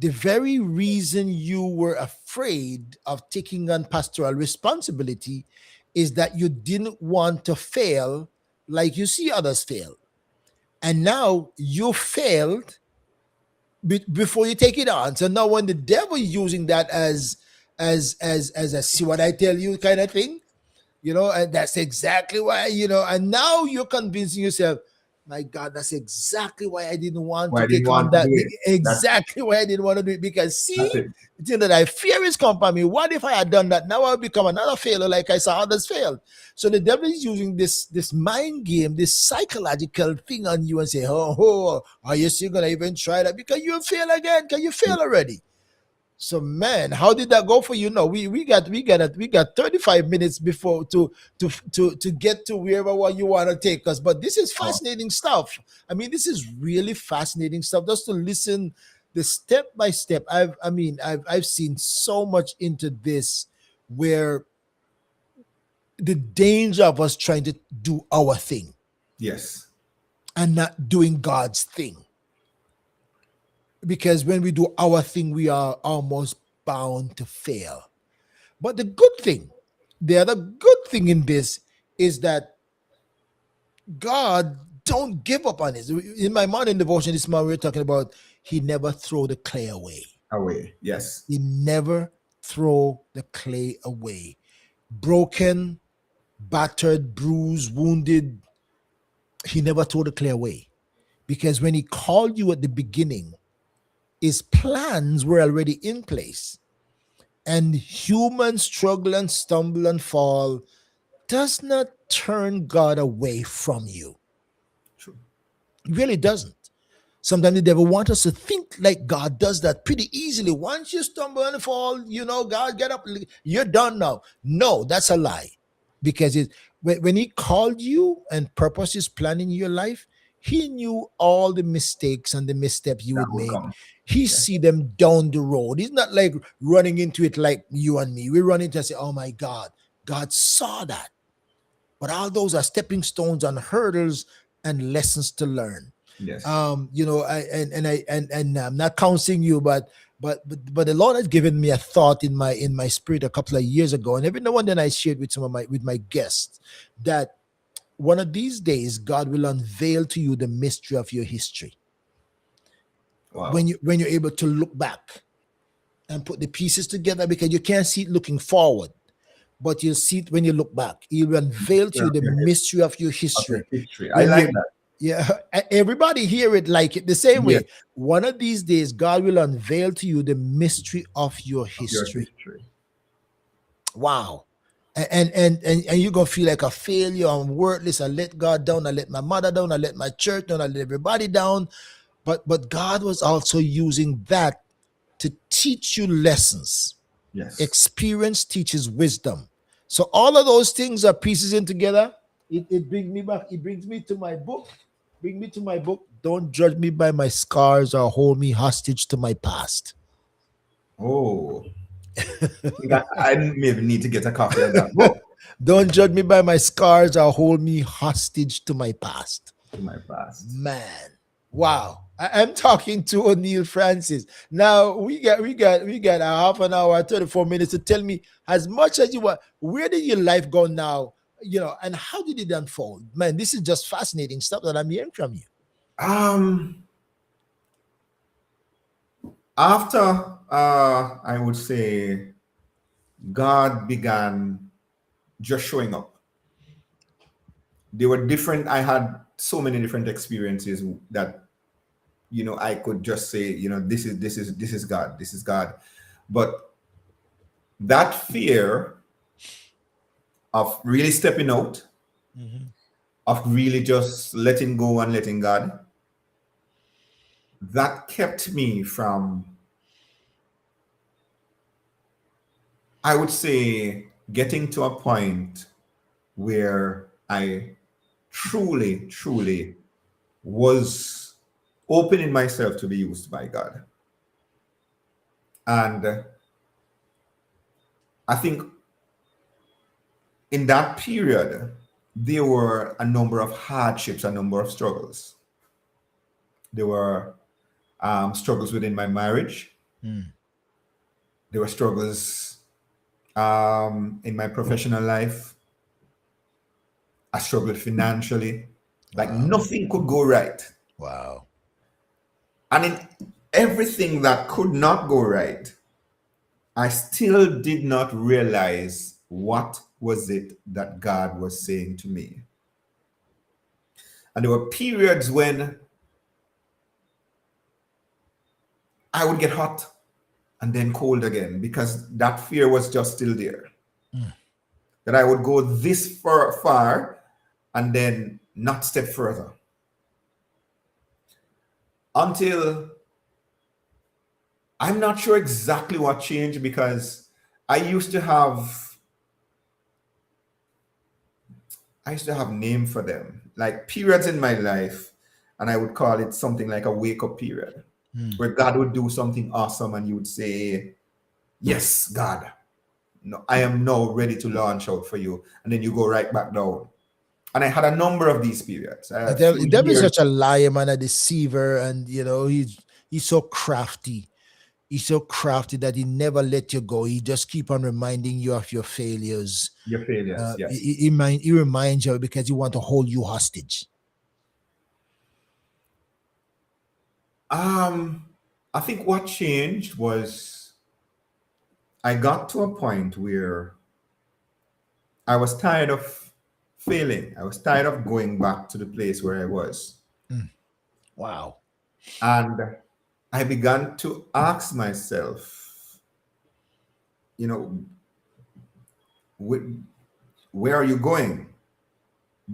The very reason you were afraid of taking on pastoral responsibility is that you didn't want to fail like you see others fail. And now you failed before you take it on. So now when the devil is using that as a see what I tell you kind of thing, and that's exactly why, and now you're convincing yourself, my God, that's exactly why I didn't want Why to I didn't take on want to that. do it. Exactly why I didn't want to do it. Because That's see, it. the thing that I fear is come upon me. What if I had done that? Now I'll become another failure like I saw others fail. So the devil is using this mind game, this psychological thing on you, and say, oh, are you still gonna even try that? Because you fail again. Can you fail already? So man, how did that go for you? No, we got 35 minutes before to get to wherever what you want to take us. But this is Oh, fascinating stuff. I mean, this is really fascinating stuff. Just to listen the step by step. I've seen so much into this, where the danger of us trying to do our thing yes. and not doing God's thing. Because when we do our thing, we are almost bound to fail. But the other good thing in this is that God don't give up on us. In my morning devotion this morning, we were talking about he never throw the clay away. Away. Yes. He never throw the clay away. Broken, battered, bruised, wounded, he never throw the clay away. Because when he called you at the beginning, his plans were already in place. And human struggle and stumble and fall does not turn God away from you. True. It really doesn't. Sometimes the devil wants us to think like God does that pretty easily. Once you stumble and fall, God, get up, you're done now. No, that's a lie. Because when he called you and purpose is planning your life, He knew all the mistakes and the missteps you That would would make. come. He Yeah. see them down the road. He's not like running into it like you and me. We run into it and say, oh my God, God saw that. But all those are stepping stones and hurdles and lessons to learn. Yes. And I'm not counseling you, but the Lord has given me a thought in my spirit a couple of years ago, and every now and then I shared with some of my guests that one of these days God will unveil to you the mystery of your history Wow. when you're able to look back and put the pieces together, because you can't see it looking forward, but you'll see it when you look back. He will unveil to Sure, you the yeah, mystery of your of your history history. I when like you, that. yeah, everybody hear it like it the same Yes, way. One of these days God will unveil to you the mystery of your of your history. history. Wow. And you're gonna feel like a failure. I'm worthless. I let God down. I let my mother down. I let my church down. I let everybody down. But God was also using that to teach you lessons. Yes. Experience teaches wisdom. So all of those things are pieces in together. It brings me back. It brings me to my book. Bring me to my book. Don't judge me by my scars or hold me hostage to my past. Oh, I think I maybe need to get a copy of that book Don't judge me by my scars or hold me hostage to my past. to my past. Man, wow. I'm talking to Oniel Francis. Now we got a half an hour, 34 minutes to tell me as much as you want. Where did your life go now? And how did it unfold? Man, this is just fascinating stuff that I'm hearing from you. Um, After I would say God began just showing up. They were different. I had so many different experiences that I could just say, this is God, this is God. But that fear of really stepping out, Mhm. of really just letting go and letting God, that kept me from, I would say, getting to a point where I truly, truly was opening myself to be used by God. And I think in that period, there were a number of hardships, a number of struggles. There were struggles within my marriage. Mm. There were struggles in my professional life. I struggled financially. Like Wow. nothing could go right. Wow. And in everything that could not go right, I still did not realize what was it that God was saying to me. And there were periods when I would get hot and then cold again because that fear was just still there. Mm. That I would go this far and then not step further until I'm not sure exactly what changed because I used to have I used to have name for them, like periods in my life, and I would call it something like a wake up period, Mm. where God would do something awesome, and you would say, "Yes, God, no, I am now ready to launch out for you," and then you go right back down. And I had a number of these periods, The a devil, few the devil is years. such a liar, man, a deceiver, and he's so crafty. He's so crafty that he never let you go. He just keep on reminding you of your failures. Your failures, yes. He reminds you because he want to hold you hostage. I think what changed was I got to a point where I was tired of failing. I was tired of going back to the place where I was. Mm. Wow. And I began to ask myself, you know, where are you going?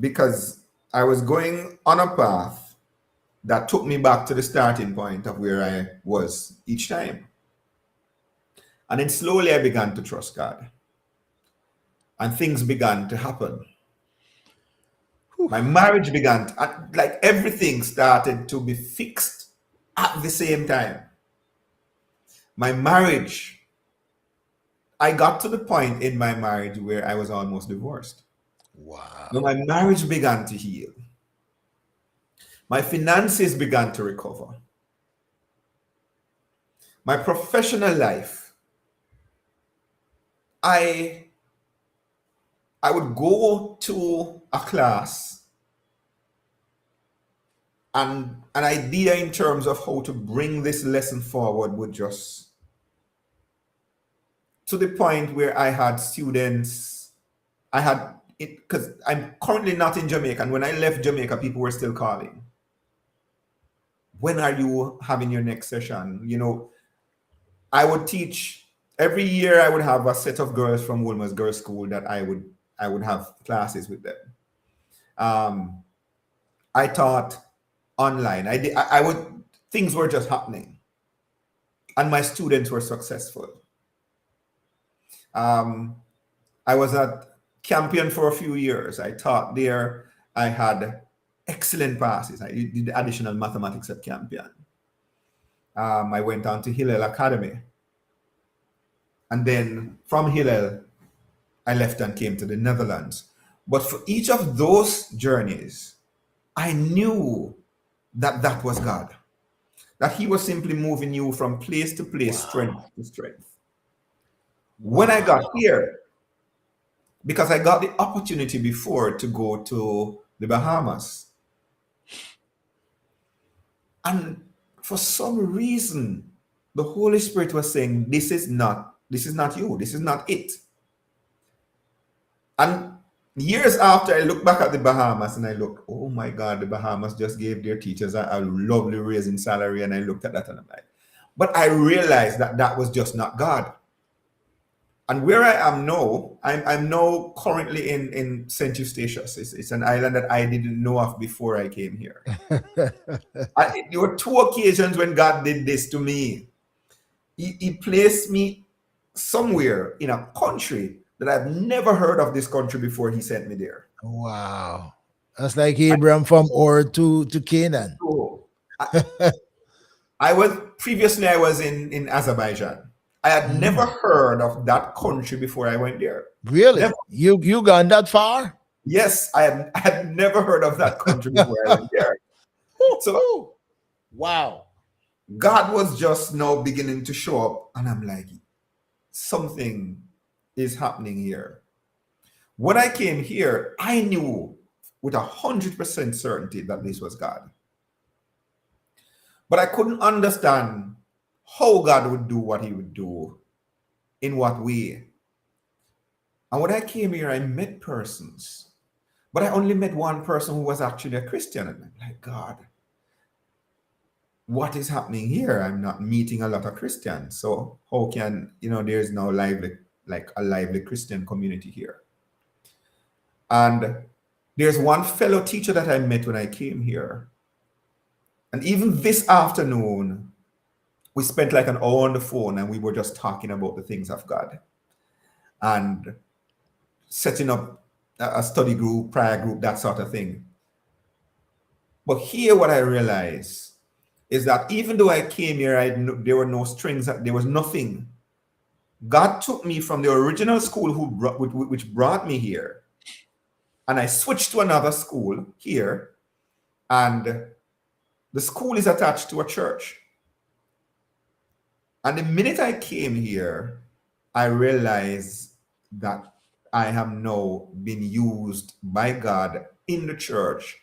Because I was going on a path that took me back to the starting point of where I was each time. And then slowly I began to trust God. And things began to happen. My marriage began, like everything started to be fixed at the same time. My marriage, I got to the point in my marriage where I was almost divorced. When Wow. my marriage began to heal, my finances began to recover, my professional life, I I would go to a class and an idea in terms of how to bring this lesson forward would just to the point where I had students, I had it because I'm currently not in Jamaica. And when I left Jamaica, people were still calling. When are you having your next session? I would teach every year. I would have a set of girls from Wolmer's Girls School that I would have classes with them. Um, I taught online. I did. I would. Things were just happening, and my students were successful. Um, I was at Campion for a few years. I taught there. I had excellent passes. I did additional mathematics at Campion. I went on to Hillel Academy. And then from Hillel, I left and came to the Netherlands. But for each of those journeys, I knew that that was God, that He was simply moving you from place to place, strength Wow. to strength. When I got Wow. here, because I got the opportunity before to go to the Bahamas, and for some reason, the Holy Spirit was saying, this is not you, this is not it. And years after, I look back at the Bahamas and I look, oh my God, the Bahamas just gave their teachers a lovely raise in salary. And I looked at that and I'm like, but I realized that that was just not God. And where I am now, I'm now currently in St. Eustatius. It's an island that I didn't know of before I came here. There were two occasions when God did this to me. He placed me somewhere in a country that I've never heard of this country before. He sent me there. Wow. That's like Abraham from Ur to Canaan. So I was previously I was in Azerbaijan. I had never Mm. heard of that country before I went there. Never. Really? You gone that far? Yes, I had never heard of that country before I went there. So Woo-hoo. Wow. God was just now beginning to show up, and I'm like, something is happening here. When I came here, I knew with 100% certainty that this was God. But I couldn't understand how God would do what He would do, in what way. And when I came here, I met persons, but I only met one person who was actually a Christian. And I'm like, God, what is happening here? I'm not meeting a lot of Christians. So how can, there's no lively Christian community here. And there's one fellow teacher that I met when I came here. And even this afternoon, we spent like an hour on the phone and we were just talking about the things of God and setting up a study group, prayer group, that sort of thing. But here, what I realized is that even though I came here, there were no strings, there was nothing. God took me from the original school which brought me here, and I switched to another school here, and the school is attached to a church. And the minute I came here, I realized that I have now been used by God in the church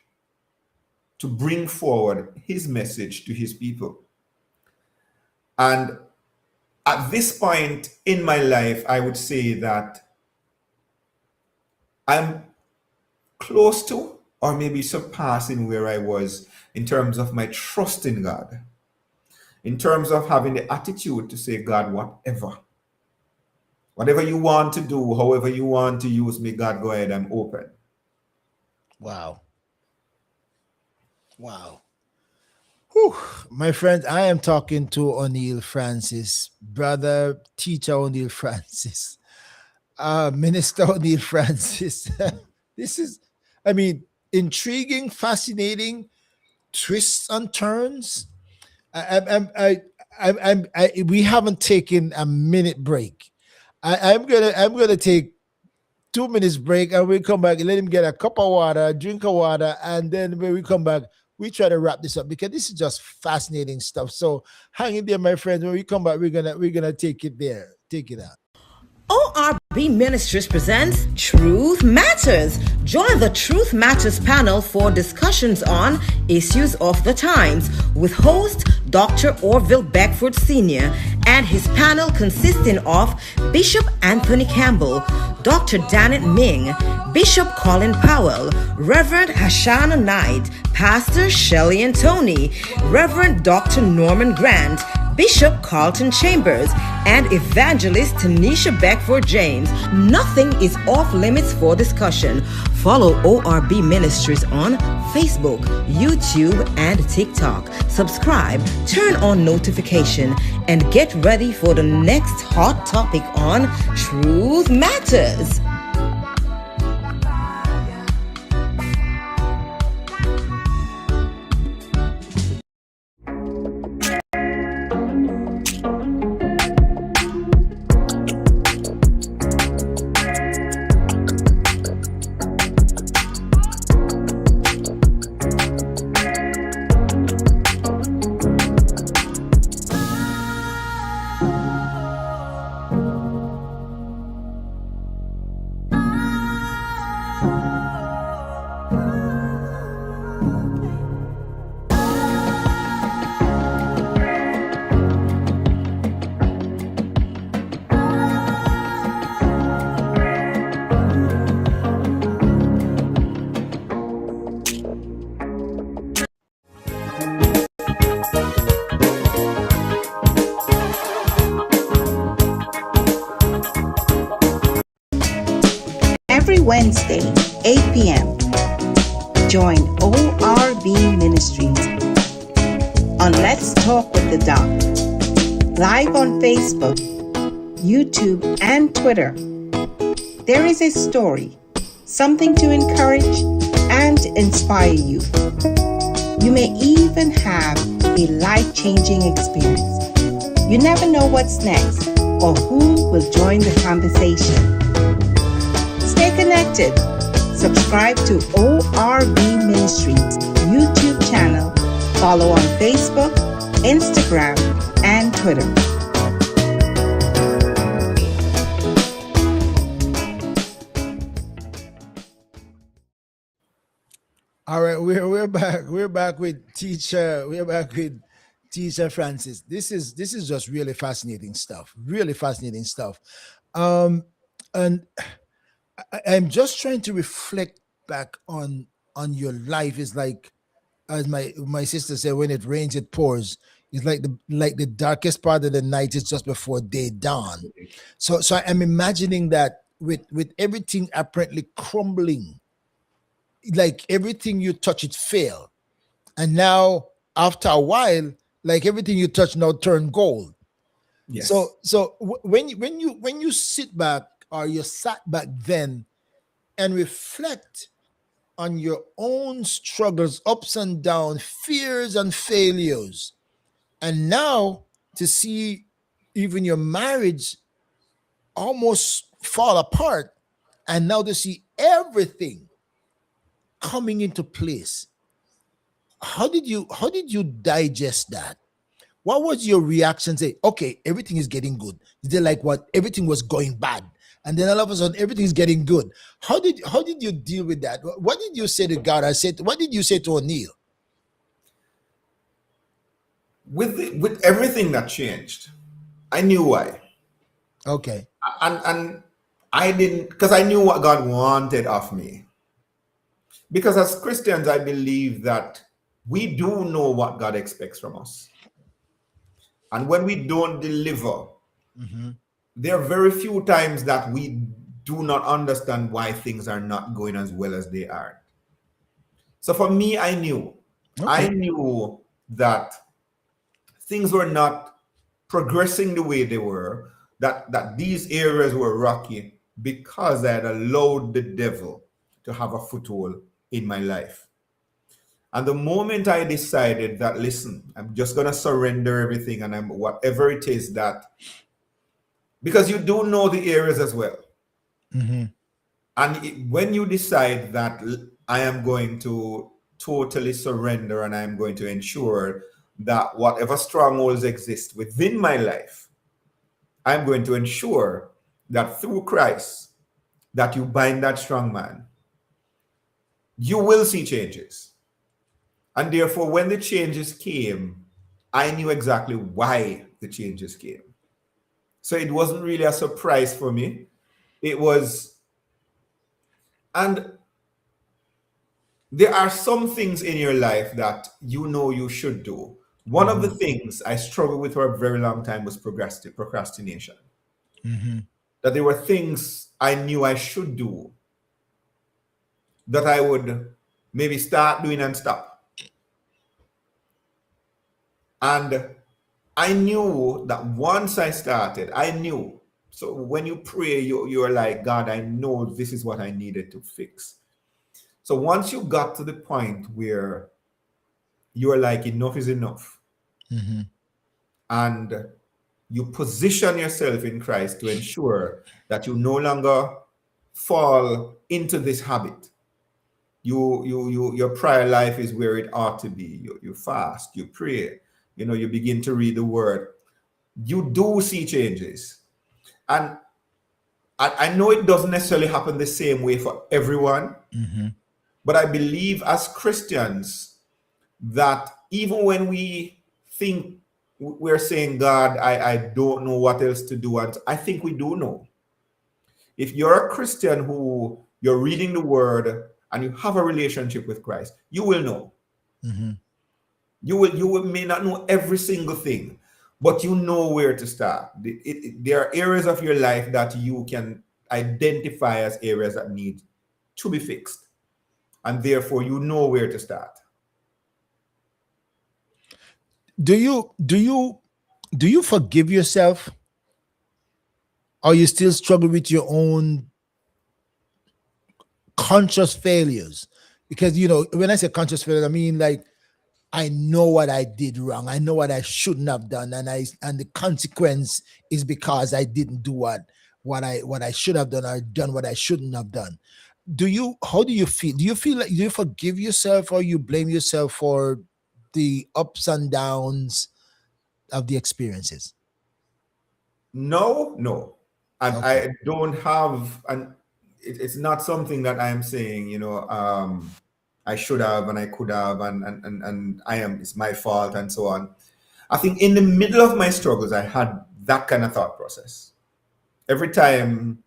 to bring forward His message to His people. And at this point in my life, I would say that I'm close to or maybe surpassing where I was in terms of my trust in God, in terms of having the attitude to say, God, whatever you want to do, however you want to use me, God, go ahead, I'm open. Wow. Wow. Whew. My friend, I am talking to Oniel Francis, brother, teacher Oniel Francis, Minister Oniel Francis. This is, I mean, intriguing, fascinating twists and turns. We haven't taken a minute break. I'm gonna take 2 minutes break, and we come back and let him get a cup of water, a drink of water, and then when we come back, we try to wrap this up because this is just fascinating stuff. So hang in there, my friends. When we come back, we're gonna take it there, take it out. ORB Ministries presents Truth Matters. Join the Truth Matters panel for discussions on issues of the times with host Dr. Orville Beckford Sr. and his panel consisting of Bishop Anthony Campbell, Dr. Danet Ming, Bishop Colin Powell, Reverend Hashana Knight, Pastor Shelley and Tony, Reverend Dr. Norman Grant, Bishop Carlton Chambers, and Evangelist Tanisha Beckford James. Nothing is off limits for discussion. Follow ORB Ministries on Facebook, YouTube, and TikTok. Subscribe, turn on notification, and get ready for the next hot topic on Truth Matters. Every Wednesday, 8 p.m., join ORB Ministries on Let's Talk with the Doc, live on Facebook, YouTube, and Twitter. There is a story, something to encourage and inspire you. You may even have a life-changing experience. You never know what's next or who will join the conversation. Stay connected. Subscribe to ORB Ministries YouTube channel. Follow on Facebook, Instagram, and Twitter. All right, we're back. We're back with teacher. We're back with teacher Francis. This is just really fascinating stuff. Really fascinating stuff. Um, and I'm just trying to reflect back on your life. It's like, as my sister said, when it rains, it pours. It's like the darkest part of the night is just before day dawn. So I'm imagining that with everything apparently crumbling, like everything you touch it fail, and now after a while, like everything you touch now turn gold. So Yes. when you sit back, or you sat back then, and reflect on your own struggles, ups and downs, fears and failures, and now to see even your marriage almost fall apart, and now to see everything coming into place. How did you digest that? What was your reaction? Say, okay, everything is getting good. Is it like what everything was going bad, and then all of a sudden everything's getting good? How did you deal with that? What did you say to God? What did you say to O'Neill? With everything that changed, I knew why. Okay. And I didn't, because I knew what God wanted of me. Because as Christians, I believe that we do know what God expects from us. And when we don't deliver, Mhm. there are very few times that we do not understand why things are not going as well as they are. So for me, I Okay. knew that things were not progressing the way they were, that these areas were rocky because I had allowed the devil to have a foothold in my life. And the moment I decided that, listen, I'm just gonna surrender everything, and I'm whatever it is that, because you do know the areas as well. Mm-hmm. And when you decide that I am going to totally surrender and I'm going to ensure that whatever strongholds exist within my life, I'm going to ensure that through Christ, that you bind that strong man, you will see changes. And therefore, when the changes came, I knew exactly why the changes came. So it wasn't really a surprise for me. It was, and there are some things in your life that you know you should do. One of the Mm-hmm. things I struggled with for a very long time was procrastination. Mm-hmm. That there were things I knew I should do that I would maybe start doing and stop. And I knew that once I started, I knew. So when you pray, you're like, God, I know this is what I needed to fix. So once you got to the point where you're like, enough is enough, Mm-hmm. and you position yourself in Christ to ensure that you no longer fall into this habit. Your prayer life is where it ought to be. You fast, you pray, you begin to read the word. You do see changes. And I know it doesn't necessarily happen the same way for everyone, Mm-hmm. but I believe as Christians that even when we think we're saying, God, I don't know what else to do, and I think we do know. If you're a Christian who you're reading the word and you have a relationship with Christ, you will know. Mm-hmm. You may not know every single thing, but you know where to start. There are areas of your life that you can identify as areas that need to be fixed, and therefore you know where to start. Do you forgive yourself, or you still struggle with your own conscious failures? Because when I say conscious failure, I mean, like, I know what I did wrong. I know what I shouldn't have done, and the consequence is because I didn't do what I should have done, or done what I shouldn't have done. How do you feel? Do you feel like, do you forgive yourself, or you blame yourself for the ups and downs of the experiences? No, no. Okay. I don't have, and it's not something that I'm saying, I should have and I could have, and it's my fault and so on. I think in the middle of my struggles, I had that kind of thought process. Every time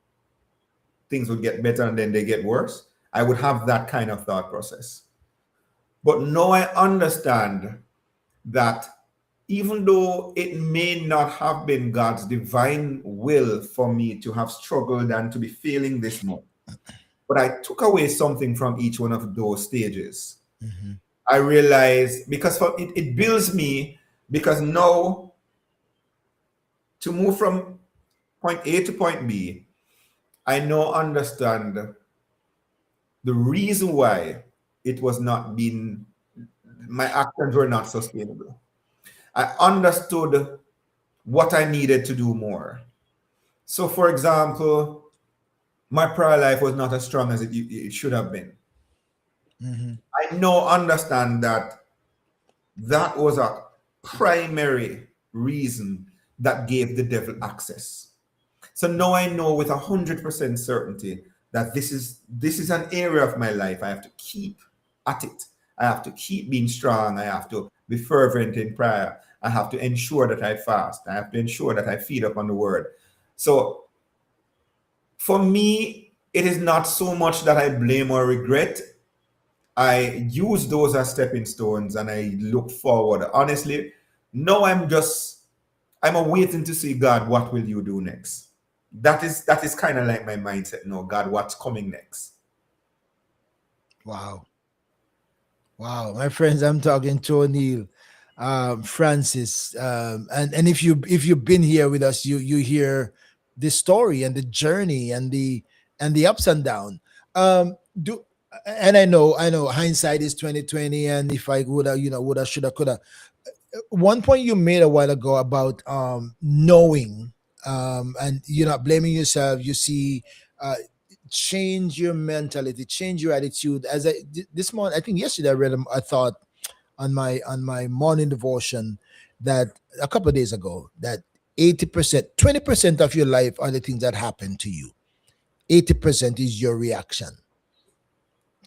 things would get better and then they get worse, I would have that kind of thought process. But now I understand that even though it may not have been God's divine will for me to have struggled and to be feeling this much, but I took away something from each one of those stages. Mm-hmm. I realized, because it builds me, because now to move from point A to point B, I now understand the reason why it was not being, my actions were not sustainable. I understood what I needed to do more. So, for example, my prayer life was not as strong as it should have been. Mm-hmm. I now understand that that was a primary reason that gave the devil access. So now I know with 100% certainty that this is an area of my life I have to keep at it. I have to keep being strong. I have to be fervent in prayer. I have to ensure that I fast. I have to ensure that I feed up on the word. So for me, it is not so much that I blame or regret. I use those as stepping stones and I look forward. Honestly, no, I'm awaiting to see, God, what will you do next? That is kind of like my mindset. No, God, what's coming next? Wow. Wow, my friends, I'm talking to Oniel Francis, and if you've been here with us, you hear the story and the journey and the ups and down. Do And I know hindsight is 2020, and if I would have, would have, should have, could have. One point you made a while ago about knowing, and you're not blaming yourself. You see, change your mentality, change your attitude. As this morning, I think yesterday I read a thought on my morning devotion that a couple of days ago that 80%, 20% of your life are the things that happen to you. 80% is your reaction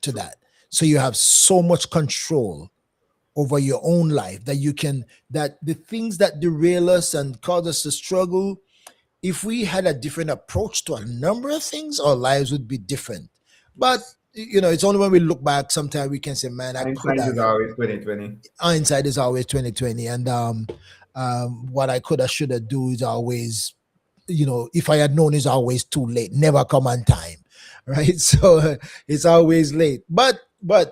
to that. So you have so much control over your own life that you can, that the things that derail us and cause us to struggle, if we had a different approach to a number of things, our lives would be different. But it's only when we look back sometimes we can say, man, I could Hindsight have. is always 2020. Hindsight is always 2020, and what I could have, should have do is always, if I had known, is always too late, never come on time, right? So it's always late. But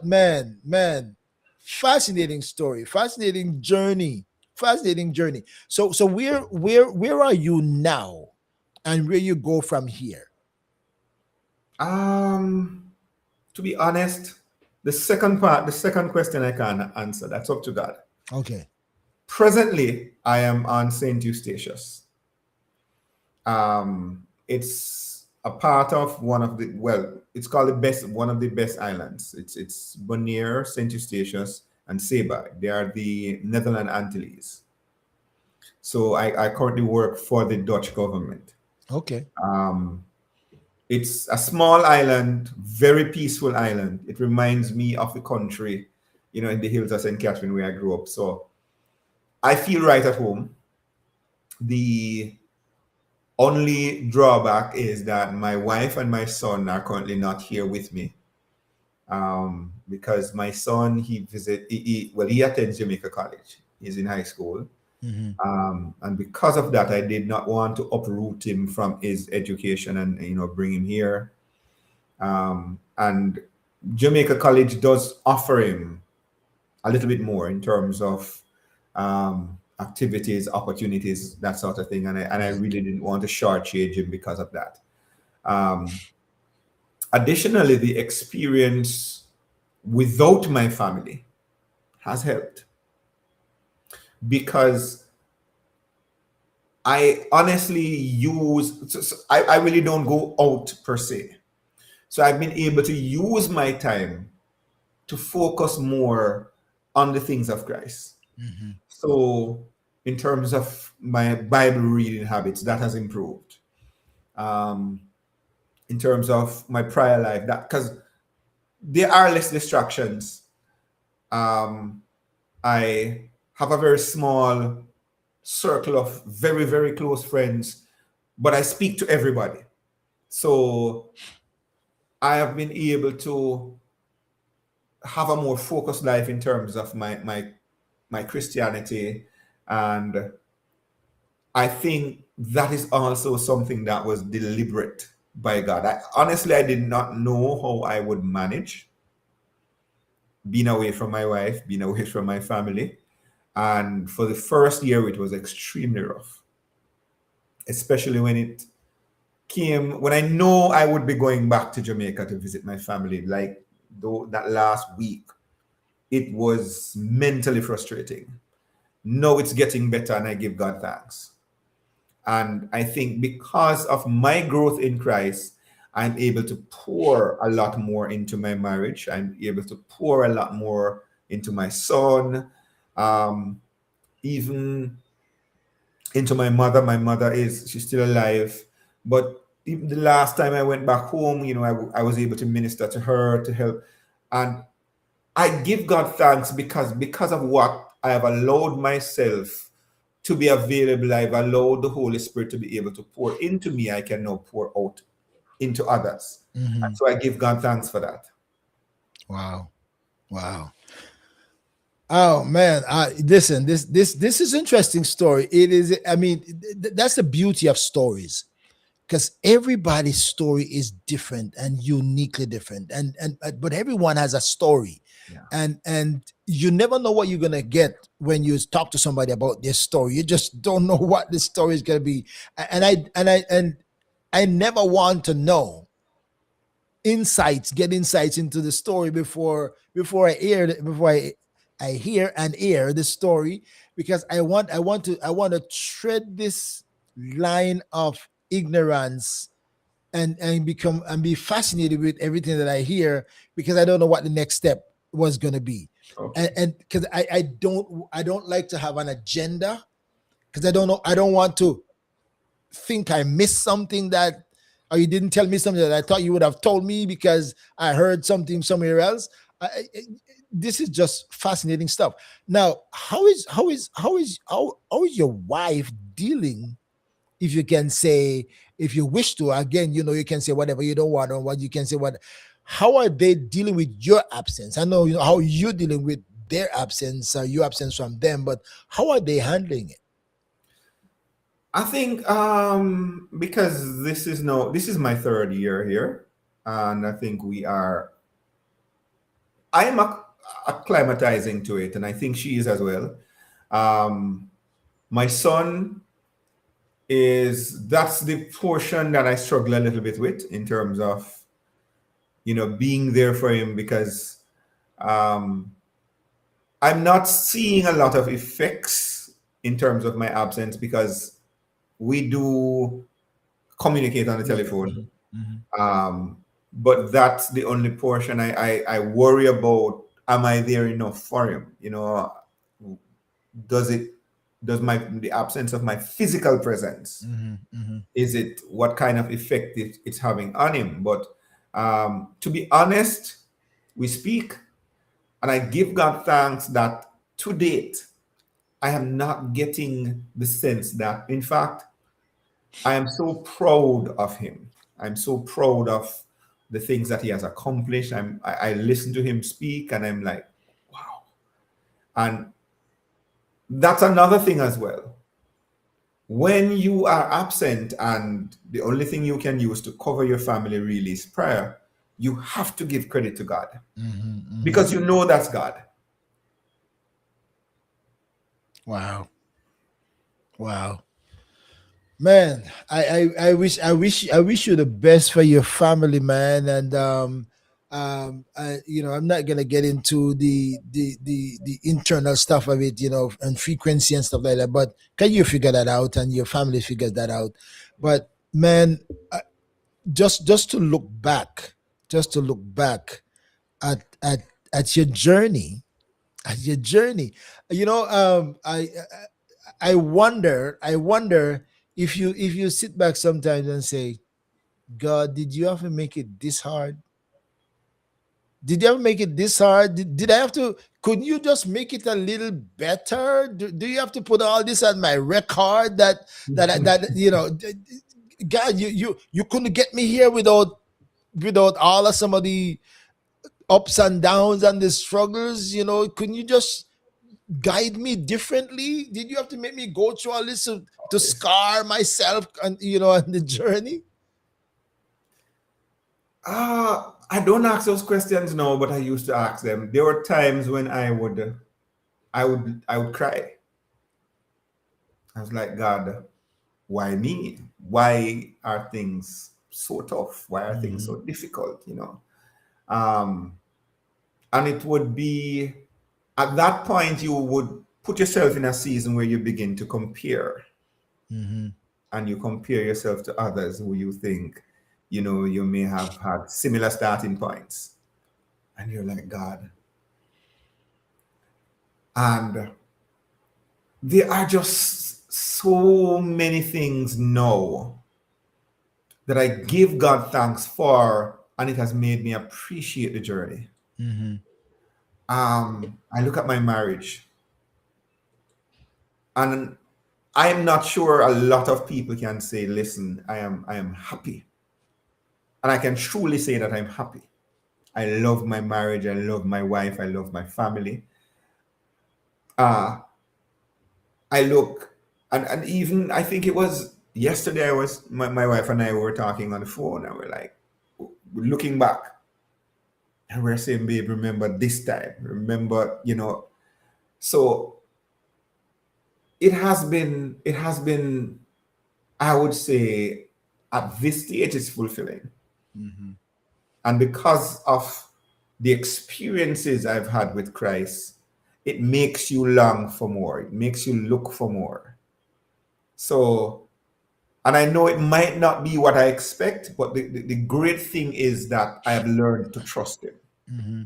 man, fascinating story, fascinating journey. So where are you now, and where you go from here? Um, to be honest, the second question I can't answer. That's up to God. Okay. Presently, I am on St. Eustatius. It's a part of one of the, well, it's called one of the best islands. It's Bonaire, St. Eustatius, and Saba. They are the Netherlands Antilles. So I currently work for the Dutch government. Okay. It's a small island, very peaceful island. It reminds me of the country, in the hills of St. Catherine where I grew up. So I feel right at home. The only drawback is that my wife and my son are currently not here with me, because my son, he attends Jamaica College. He's in high school. Hmm. And because of that, I did not want to uproot him from his education and bring him here. And Jamaica College does offer him a little bit more in terms of activities, opportunities, that sort of thing. And I really didn't want to shortchange him because of that. Additionally, the experience without my family has helped, because I honestly I really don't go out per se. So I've been able to use my time to focus more on the things of Christ. Hmm. So in terms of my Bible reading habits, that has improved. In terms of my prayer life, that, because there are less distractions. I have a very small circle of very, very close friends, but I speak to everybody. So I have been able to have a more focused life in terms of my Christianity. And I think that is also something that was deliberate by God. Honestly, I did not know how I would manage being away from my wife, being away from my family. And for the first year, it was extremely rough, especially when I know I would be going back to Jamaica to visit my family. Like, though, that last week, it was mentally frustrating. No, it's getting better, and I give God thanks. And I think because of my growth in Christ, I'm able to pour a lot more into my marriage. I'm able to pour a lot more into my son, even into my mother. My mother she's still alive. But even the last time I went back home, I was able to minister to her, to help. And I give God thanks because of what I have allowed myself to be available. I've allowed the Holy Spirit to be able to pour into me. I can now pour out into others. Hmm. And so I give God thanks for that. Wow. Oh man, listen, this is interesting story. It is. I mean, that's the beauty of stories, because everybody's story is different and uniquely different, and but everyone has a story, Yeah. and you never know what you're gonna get when you talk to somebody about their story. You just don't know what the story is gonna be, and I never want to know insights, get insights into the story before I hear and air the story, because I want to tread this line of ignorance and become and be fascinated with everything that I hear, because I don't know what the next step was going to be. Okay. And because I don't like to have an agenda, because I don't want to think I missed something that, or you didn't tell me something that I thought you would have told me because I heard something somewhere else. This is just fascinating stuff. Now, how is your wife dealing? If you can say, if you wish to, again, you can say whatever you don't want, or what you can say. What? How are they dealing with your absence? I know, how you're dealing with their absence, or your absence from them, but how are they handling it? I think because this is my third year here, and I think I am acclimatizing to it, and I think she is as well. Um, my son that's the portion that I struggle a little bit with in terms of being there for him, because um, I'm not seeing a lot of effects in terms of my absence, because we do communicate on the Yeah. telephone. Mhm. But that's the only portion I worry about. Am I there enough for him? Does it does my the absence of my physical presence, Mhm. Mhm. is it what kind of effect it's having on him? But to be honest, we speak, and I give God thanks that to date I am not getting the sense that, in fact, I am so proud of him. I'm so proud of the things that he has accomplished. I listen to him speak, and I'm like, wow. And that's another thing as well. When you are absent and the only thing you can use to cover your family really is prayer, you have to give credit to God, Mhm. Mhm. because you know that's God. Wow. Wow. Man, I wish you the best for your family, man. And I'm not gonna get into the internal stuff of it, and frequency and stuff like that. But can you figure that out, and your family figures that out? But man, just to look back, just to look back at at your journey, at your journey. I wonder if you sit back sometimes and say, God, did you ever make it this hard? Did you ever make it this hard? Did I have to? Could you just make it a little better? Do you have to put all this on my record God, you couldn't get me here without all of some of the ups and downs and the struggles? Couldn't you just guide me differently? Did you have to make me go through all this to scar myself and on the journey? I don't ask those questions now, but I used to ask them. There were times when I would cry. I was like, God, why me? Why are things so tough? Why are things Mm-hmm. so difficult? Um, and it would be at that point you would put yourself in a season where you begin to compare, Mm-hmm. and you compare yourself to others who you think, you may have had similar starting points, and you're like, God. And there are just so many things now that I give God thanks for, and it has made me appreciate the journey. Mm-hmm. I look at my marriage, and I am not sure a lot of people can say, "Listen, I am happy," and I can truly say that I'm happy. I love my marriage. I love my wife. I love my family. Uh, I look, and even I think it was yesterday. My wife and I were talking on the phone, and we're like, looking back, and we're saying, babe, remember this time, remember, so it has been, I would say, at this stage it's fulfilling. Mm-hmm. And because of the experiences I've had with Christ, it makes you long for more. It makes you look for more. So, and I know it might not be what I expect, but the great thing is that I have learned to trust him. Mm-hmm.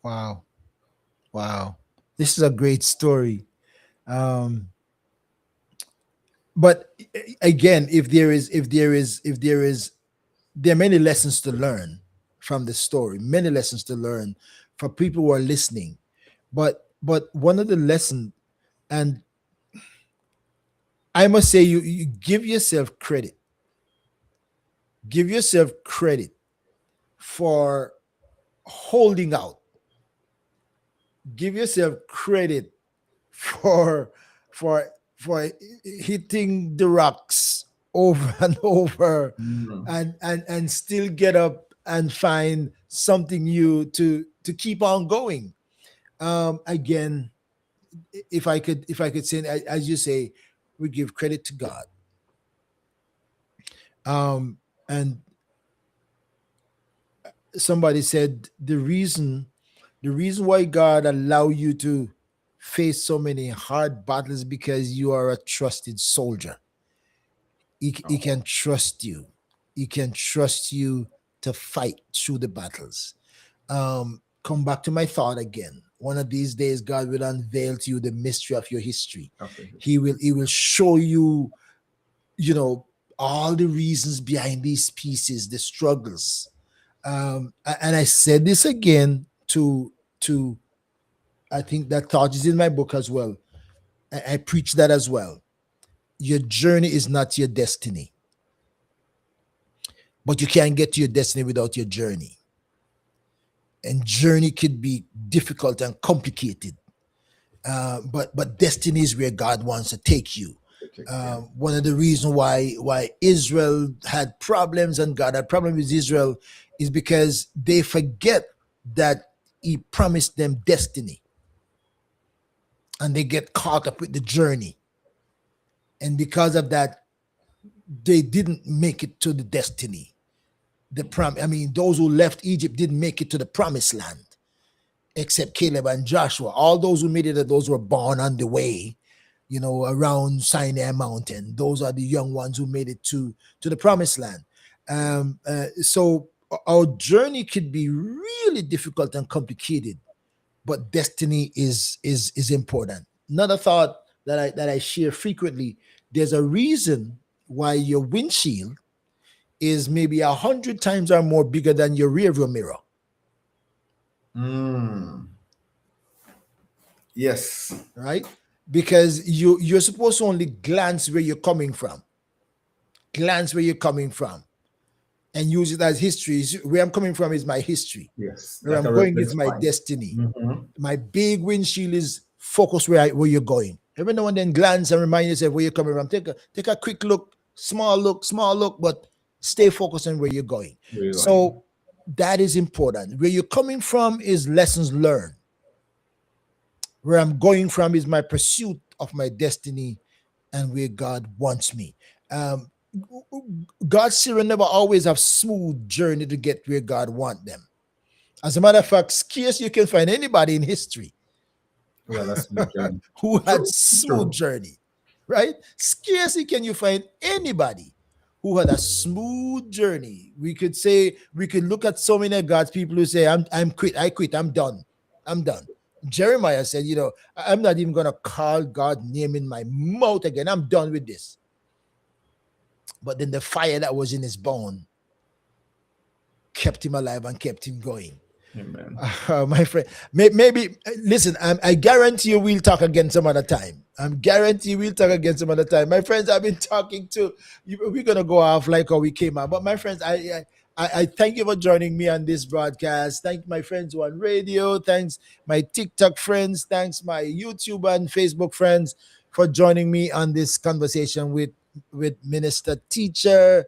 Wow. Wow. This is a great story. Um, but again, there are many lessons to learn from the story, many lessons to learn for people who are listening. But one of the lessons, and I must say, you give yourself credit. Give yourself credit for holding out. Give yourself credit for for for hitting the rocks over and over, Mm. and still get up and find something new to keep on going. Again, if I could say, as you say, we give credit to God. And somebody said the reason why God allow you to face so many hard battles, because you are a trusted soldier. He Oh, can trust you. He can trust you to fight through the battles. Come back to my thought again. One of these days, God will unveil to you the mystery of your history. okay. He will show you, you know, all the reasons behind these pieces, the struggles. And I said this again to I think that thought is in my book as well. I preach that as well. Your journey is not your destiny, but you can't get to your destiny without your journey. And journey could be difficult and complicated, but destiny is where God wants to take you. Okay, yeah. One of the reasons why Israel had problems and God had problems with Israel is because they forget that He promised them destiny, and they get caught up with the journey, and because of that, they didn't make it to the destiny. I mean, those who left Egypt didn't make it to the promised land, except Caleb and Joshua. All those who made it, those were born on the way, around Sinai Mountain. Those are the young ones who made it to the promised land. So our journey could be really difficult and complicated, but destiny is important. Another thought that I share frequently: there's a reason why your windshield is maybe 100 times or more bigger than your rear view mirror. Mm. Yes. Right? Because you're supposed to only glance where you're coming from. Glance where you're coming from. And use it as history. Where I'm coming from is my history. Yes. Where Like I'm a going is reference my point. destiny. Mm-hmm. My big windshield is focused where you're going. Every now and then glance and remind yourself where you're coming from. Take a quick look, small look, but stay focused on where you're going. Where you going? So that is important. Where you're coming from is lessons learned. Where I'm going from is my pursuit of my destiny and where God wants me. Um, God's children never always have smooth journey to get where God want them. As a matter of fact, scarce you can find anybody in history Well, that's my journey. who had True. smooth True. journey, right? Scarcely can you find anybody who had a smooth journey. We could look at so many of God's people who say, I quit, I'm done. Jeremiah said, I'm not even gonna call God's name in my mouth again. I'm done with this. But then the fire that was in his bone kept him alive and kept him going. Amen. My friend, maybe listen. I guarantee you we'll talk again some other time. My friends, I've been talking to you. We're gonna go off like how we came out. But my friends, I thank you for joining me on this broadcast. Thank my friends who are on radio. Thanks my TikTok friends. Thanks my YouTube and Facebook friends for joining me on this conversation with Minister Teacher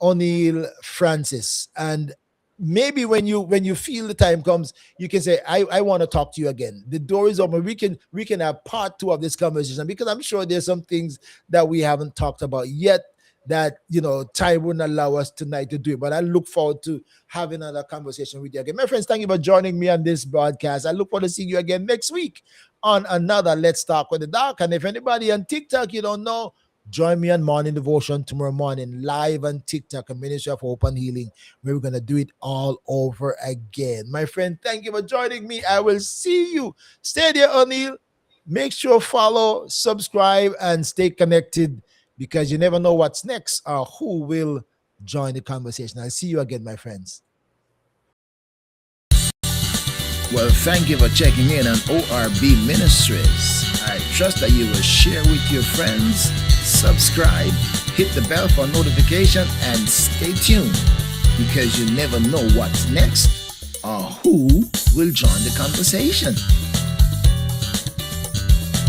Oniel Francis. And maybe when you feel the time comes, you can say, I want to talk to you again. The door is open. We can have part two of this conversation, because I'm sure there's some things that we haven't talked about yet that time wouldn't allow us tonight to do it. But I look forward to having another conversation with you again. My friends, thank you for joining me on this broadcast. I look forward to seeing you again next week on another Let's Talk with the Doc. And if anybody on TikTok you don't know, join me on Morning Devotion tomorrow morning, live on TikTok, a Ministry of Hope and Healing, where we're going to do it all over again. My friend, thank you for joining me. I will see you. Stay there, Oniel. Make sure follow, subscribe, and stay connected, because you never know what's next or who will join the conversation. I'll see you again, my friends. Well, thank you for checking in on ORB Ministries. I trust that you will share with your friends, subscribe, hit the bell for notification, and stay tuned, because you never know what's next or who will join the conversation.